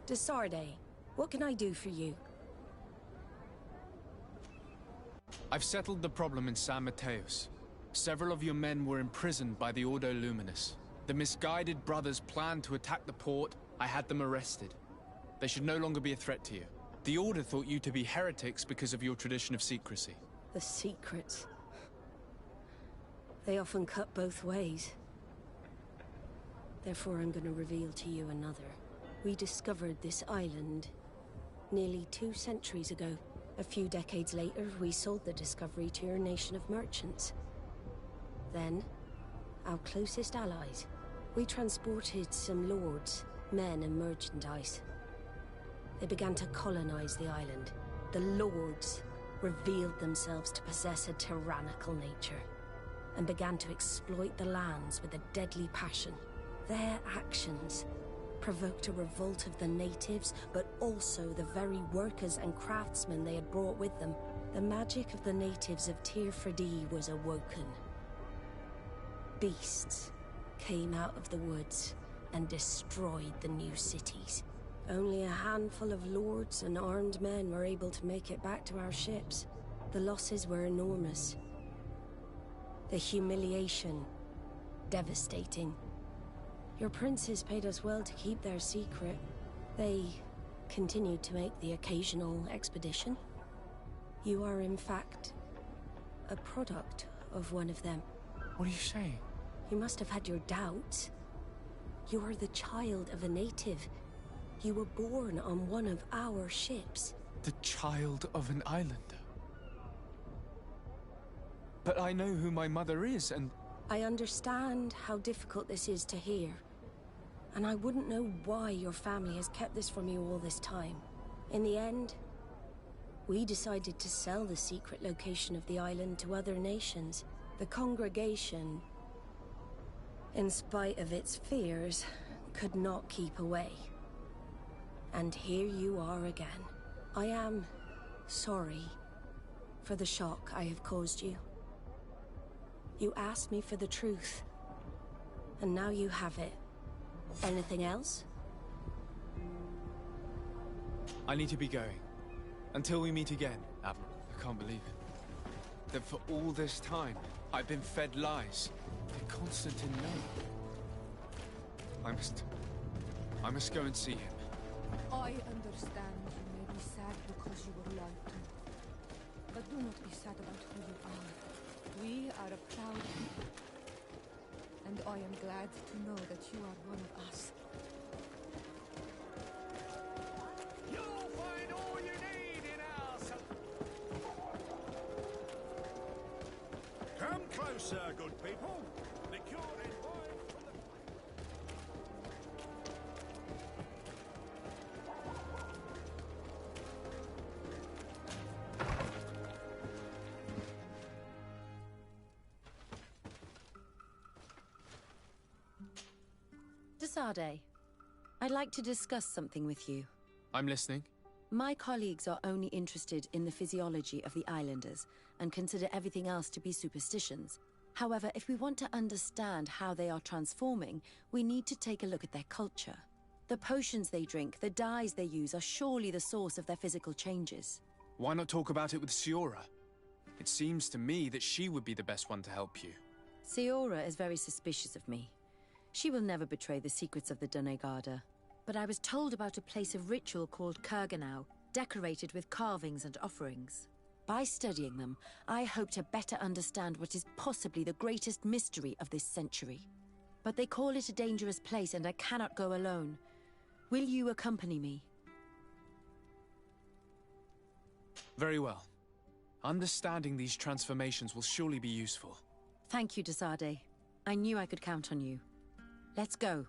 [SPEAKER 17] Desarde, what can I do for you?
[SPEAKER 3] I've settled the problem in San Mateos. Several of your men were imprisoned by the Ordo Luminous. The misguided brothers planned to attack the port. I had them arrested. They should no longer be a threat to you. The Order thought you to be heretics because of your tradition of secrecy.
[SPEAKER 17] The secrets. They often cut both ways. Therefore, I'm going to reveal to you another. We discovered this island nearly 2 centuries ago. A few decades later, we sold the discovery to your nation of merchants. Then, our closest allies. We transported some lords, men and merchandise. They began to colonize the island. The lords revealed themselves to possess a tyrannical nature, and began to exploit the lands with a deadly passion. Their actions provoked a revolt of the natives, but also the very workers and craftsmen they had brought with them. The magic of the natives of Tir Freddy was awoken. Beasts came out of the woods and destroyed the new cities. Only a handful of lords and armed men were able to make it back to our ships. The losses were enormous. The humiliation, devastating. Your princes paid us well to keep their secret. They continued to make the occasional expedition. You are, in fact, a product of one of them.
[SPEAKER 3] What are you saying?
[SPEAKER 17] You must have had your doubts. You are the child of a native. You were born on one of our ships.
[SPEAKER 3] The child of an islander? But I know who my mother is, and...
[SPEAKER 17] I understand how difficult this is to hear. And I wouldn't know why your family has kept this from you all this time. In the end, we decided to sell the secret location of the island to other nations. The congregation, in spite of its fears, could not keep away. And here you are again. I am sorry for the shock I have caused you. You asked me for the truth, and now you have it. Anything else?
[SPEAKER 3] I need to be going. Until we meet again, Admiral. I can't believe it. That for all this time, I've been fed lies. The Constantine no. I must go and see him.
[SPEAKER 14] I understand you may be sad because you were lied to. But do not be sad about who you are. We are a proud people. And I am glad to know that you are one of us.
[SPEAKER 7] You'll find all you need in our... Come closer, good people. Liqueur and wine from the...
[SPEAKER 18] Desarde, I'd like to discuss something with you.
[SPEAKER 3] I'm listening.
[SPEAKER 18] My colleagues are only interested in the physiology of the islanders and consider everything else to be superstitions. However, if we want to understand how they are transforming, we need to take a look at their culture. The potions they drink, the dyes they use are surely the source of their physical changes.
[SPEAKER 3] Why not talk about it with Siora? It seems to me that she would be the best one to help you.
[SPEAKER 18] Siora is very suspicious of me. She will never betray the secrets of the Doneigada. But I was told about a place of ritual called Kurganau, decorated with carvings and offerings. By studying them, I hope to better understand what is possibly the greatest mystery of this century. But they call it a dangerous place and I cannot go alone. Will you accompany me?
[SPEAKER 3] Very well. Understanding these transformations will surely be useful.
[SPEAKER 18] Thank you, Desarde. I knew I could count on you. Let's go.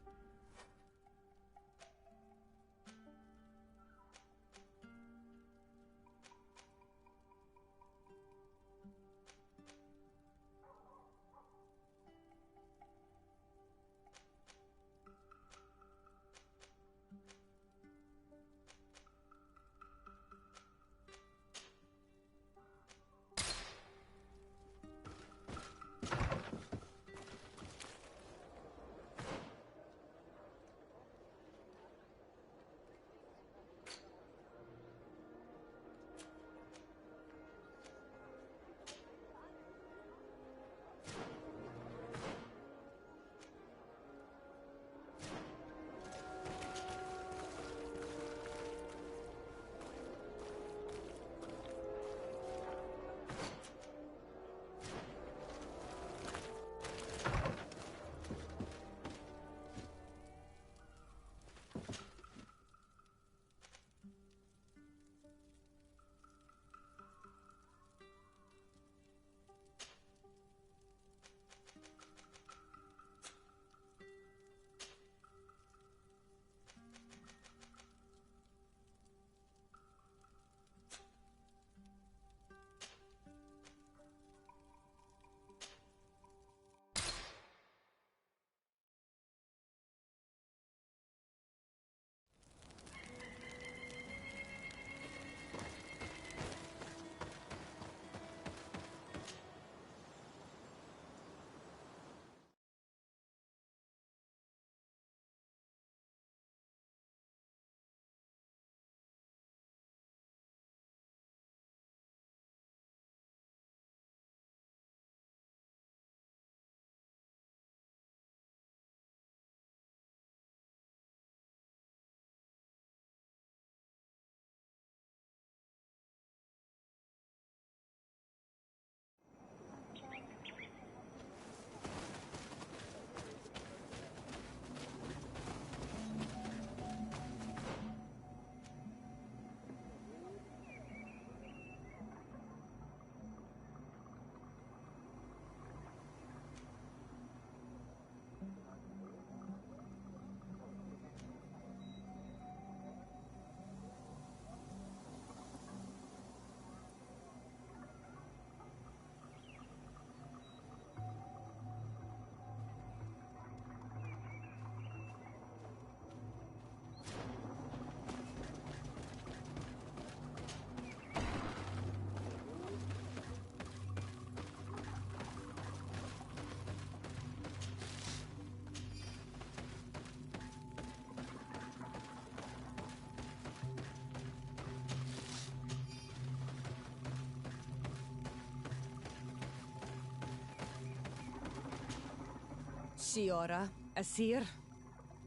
[SPEAKER 14] Siora, Asir.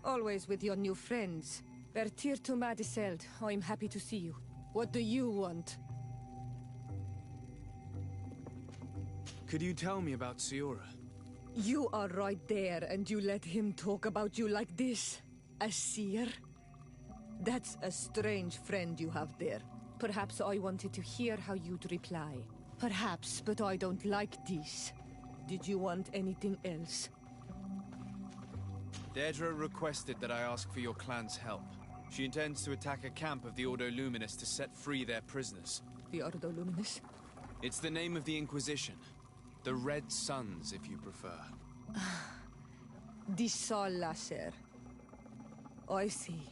[SPEAKER 14] Always with your new friends. Bertir to Madiseld, I'm happy to see you. What do you want?
[SPEAKER 6] Could you tell me about Siora?
[SPEAKER 14] You are right there, and you let him talk about you like this? Asir? That's a strange friend you have there. Perhaps I wanted to hear how you'd reply. Perhaps, but I don't like this. Did you want anything else?
[SPEAKER 6] Deirdre requested that I ask for your clan's help. She intends to attack a camp of the Ordo Luminous to set free their prisoners.
[SPEAKER 14] The Ordo Luminous?
[SPEAKER 6] It's the name of the Inquisition. The Red Suns, if you prefer.
[SPEAKER 14] The Sol Lasser. I see.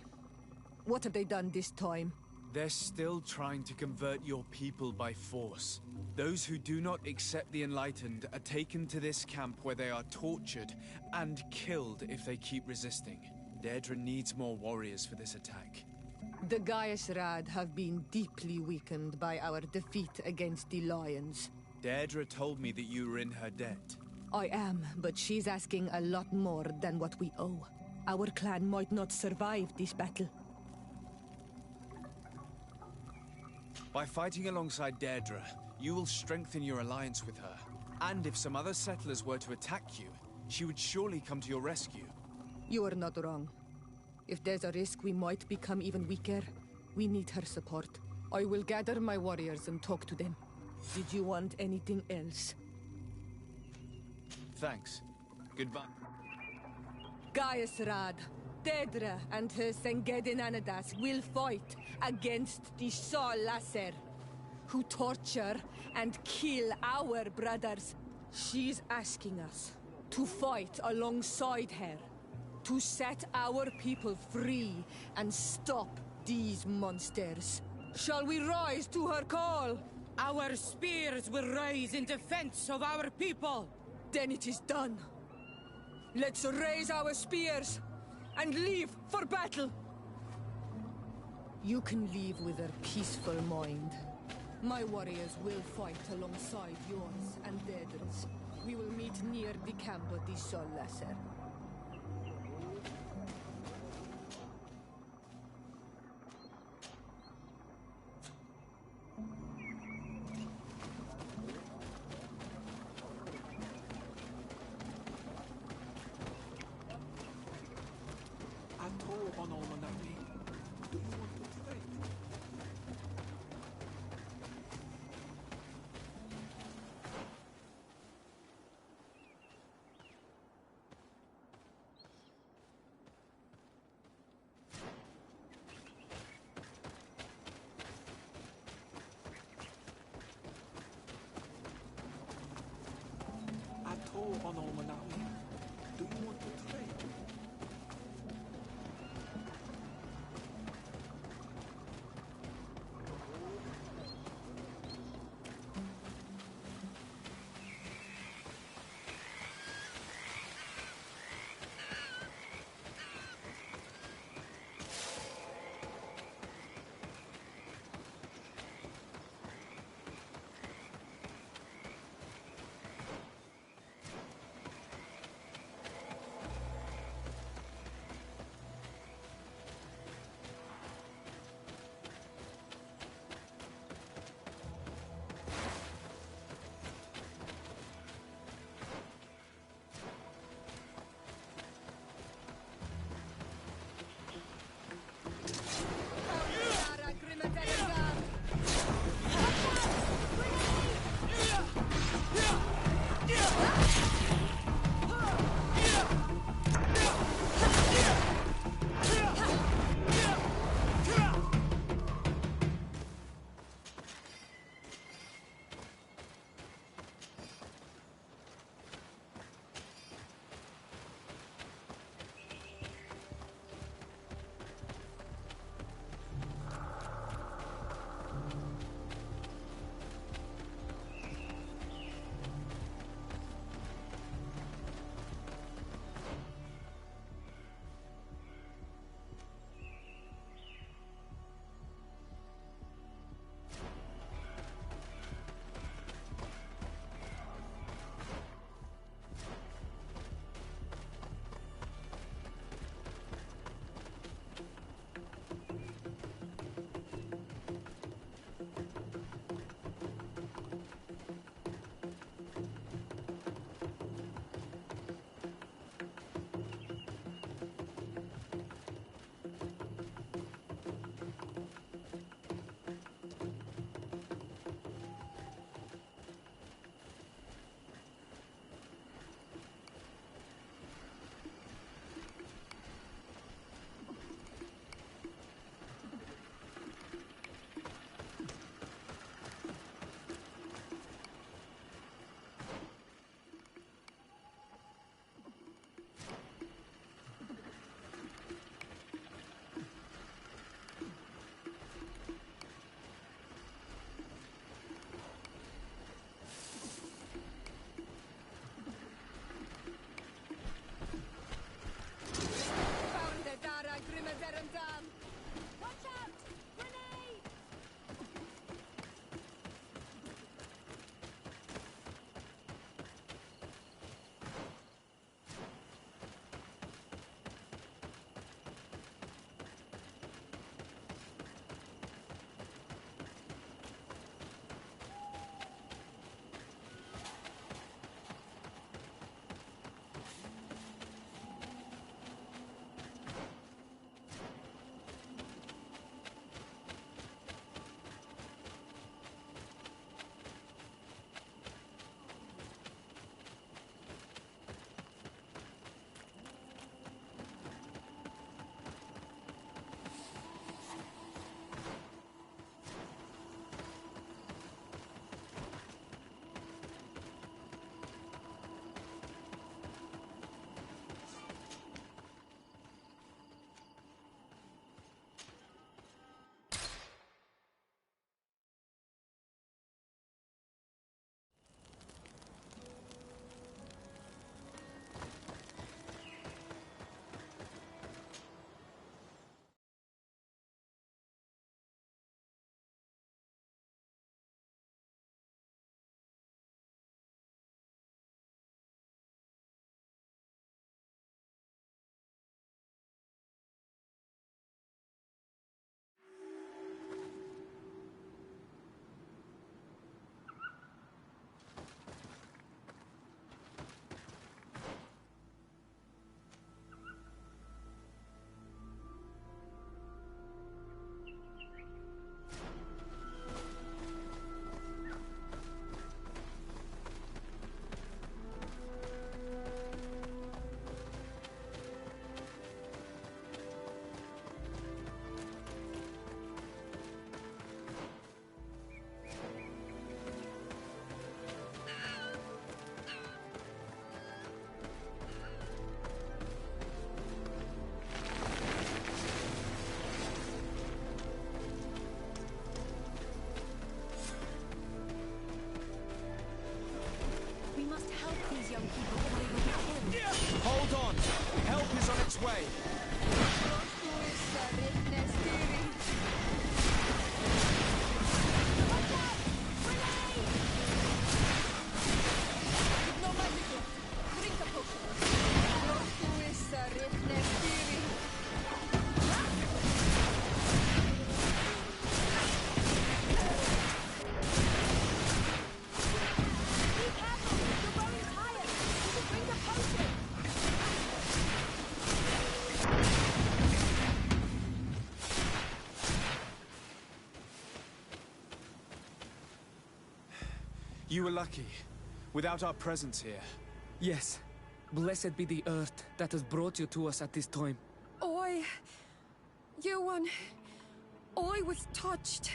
[SPEAKER 14] What have they done this time?
[SPEAKER 6] They're still trying to convert your people by force. Those who do not accept the Enlightened are taken to this camp where they are tortured and killed if they keep resisting. Deirdre needs more warriors for this attack.
[SPEAKER 14] The Gaius Rad have been deeply weakened by our defeat against the Lions.
[SPEAKER 6] Deirdre told me that you were in her debt.
[SPEAKER 14] I am, but she's asking a lot more than what we owe. Our clan might not survive this battle.
[SPEAKER 6] By fighting alongside Deirdre, you will strengthen your alliance with her. And if some other settlers were to attack you, she would surely come to your rescue.
[SPEAKER 14] You are not wrong. If there's a risk we might become even weaker, we need her support. I will gather my warriors and talk to them. Did you want anything else?
[SPEAKER 6] Thanks. Goodbye.
[SPEAKER 14] Gaius Rad, Deirdre and her Sengedin Anadas will fight against the Sol Lasser, who torture and kill our brothers. She's asking us to fight alongside her, to set our people free and stop these monsters. Shall we rise to her call?
[SPEAKER 12] Our spears will rise in defense of our people.
[SPEAKER 14] Then it is done. Let's raise our spears and leave for battle. You can leave with a peaceful mind. My warriors will fight alongside yours and Deirdre's. We will meet near the camp of the Sol Lasser.
[SPEAKER 3] You were lucky. Without our presence here.
[SPEAKER 19] Yes. Blessed be the earth that has brought you to us at this time.
[SPEAKER 14] Ewan, I was touched.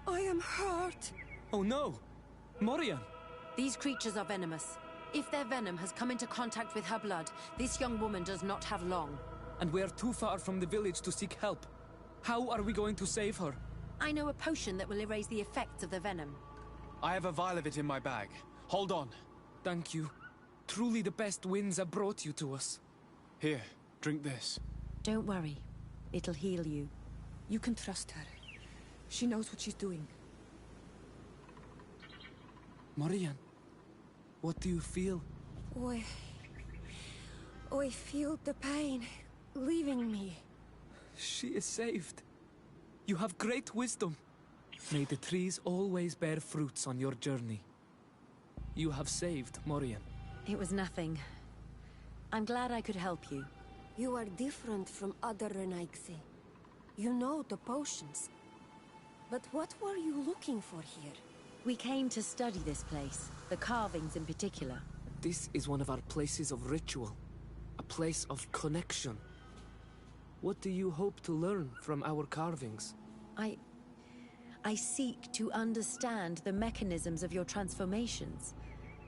[SPEAKER 14] I am hurt.
[SPEAKER 19] Oh no! Morian!
[SPEAKER 18] These creatures are venomous. If their venom has come into contact with her blood, this young woman does not have long.
[SPEAKER 19] And we are too far from the village to seek help. How are we going to save her?
[SPEAKER 18] I know a potion that will erase the effects of the venom.
[SPEAKER 3] I have a vial of it in my bag. Hold on.
[SPEAKER 19] Thank you. Truly the best winds have brought you to us.
[SPEAKER 3] Here, drink this.
[SPEAKER 18] Don't worry. It'll heal you.
[SPEAKER 14] You can trust her. She knows what she's doing.
[SPEAKER 19] Morian, what do you feel?
[SPEAKER 14] I feel the pain leaving me.
[SPEAKER 19] She is saved. You have great wisdom. May the trees always bear fruits on your journey. You have saved Morian.
[SPEAKER 18] It was nothing. I'm glad I could help you.
[SPEAKER 14] You are different from other Renaigse. You know the potions. But what were you looking for here?
[SPEAKER 18] We came to study this place, the carvings in particular.
[SPEAKER 19] This is one of our places of ritual. A place of connection. What do you hope to learn from our carvings?
[SPEAKER 18] I seek to understand the mechanisms of your transformations.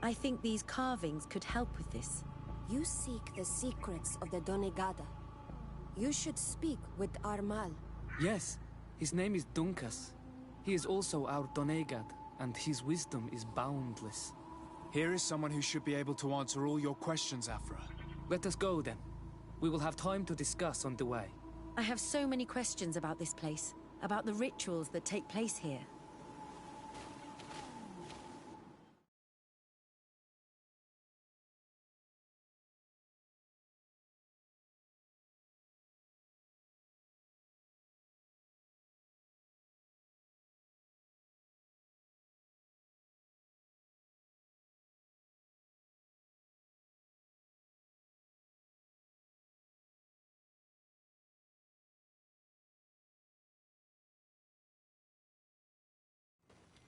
[SPEAKER 18] I think these carvings could help with this.
[SPEAKER 14] You seek the secrets of the Donegada. You should speak with Armal.
[SPEAKER 19] Yes, his name is Dunkas. He is also our Donegad, and his wisdom is boundless.
[SPEAKER 3] Here is someone who should be able to answer all your questions, Afra.
[SPEAKER 19] Let us go, then. We will have time to discuss on the way.
[SPEAKER 18] I have so many questions about this place, about the rituals that take place here.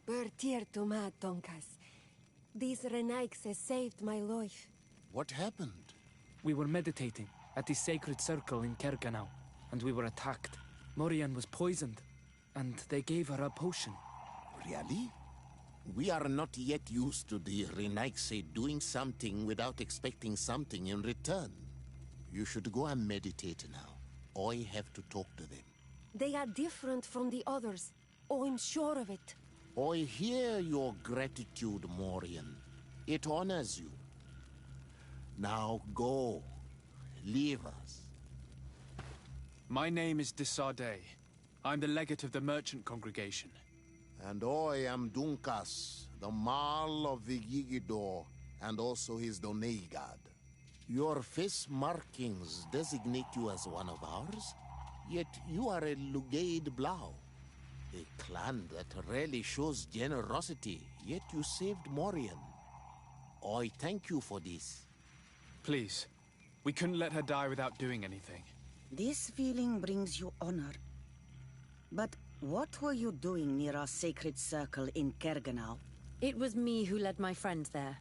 [SPEAKER 14] Bertir to ma, Donkas. These Renaigse saved my life.
[SPEAKER 13] What happened?
[SPEAKER 19] We were meditating at the sacred circle in Kerganau, and we were attacked. Morian was poisoned, and they gave her a potion.
[SPEAKER 13] Really? We are not yet used to the Renaigse doing something without expecting something in return. You should go and meditate now. I have to talk to them.
[SPEAKER 14] They are different from the others. Oh, I'm sure of it.
[SPEAKER 13] I hear your gratitude, Morian. It honors you. Now go. Leave us.
[SPEAKER 3] My name is Desade. I'm the legate of the merchant congregation.
[SPEAKER 13] And I am Dunkas, the Marl of the Gigidor, and also his Donegad. Your face markings designate you as one of ours, yet you are a Lugaid Blau. A clan that rarely shows generosity, yet you saved Morian. I thank you for this.
[SPEAKER 3] Please, we couldn't let her die without doing anything.
[SPEAKER 20] This feeling brings you honor. But what were you doing near our sacred circle in Kerganau?
[SPEAKER 18] It was me who led my friends there.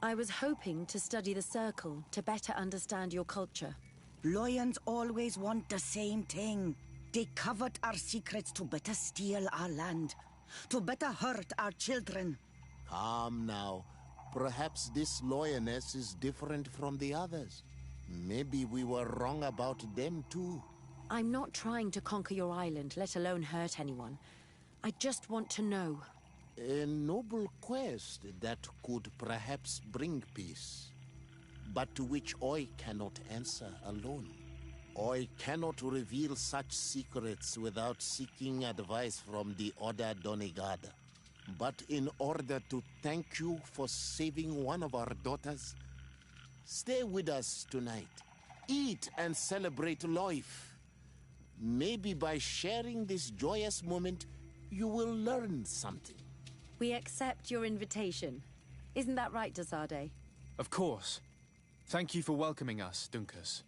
[SPEAKER 18] I was hoping to study the circle to better understand your culture.
[SPEAKER 20] Loyans always want the same thing. They covet our secrets to better steal our land, to better hurt our children.
[SPEAKER 13] Calm now. Perhaps this lioness is different from the others. Maybe we were wrong about them too.
[SPEAKER 18] I'm not trying to conquer your island, let alone hurt anyone. I just want to know.
[SPEAKER 13] A noble quest that could perhaps bring peace, but to which I cannot answer alone. I cannot reveal such secrets without seeking advice from the Order Donegada. But in order to thank you for saving one of our daughters, stay with us tonight. Eat and celebrate life. Maybe by sharing this joyous moment, you will learn something.
[SPEAKER 18] We accept your invitation. Isn't that right, Desade?
[SPEAKER 3] Of course. Thank you for welcoming us, Dunkas.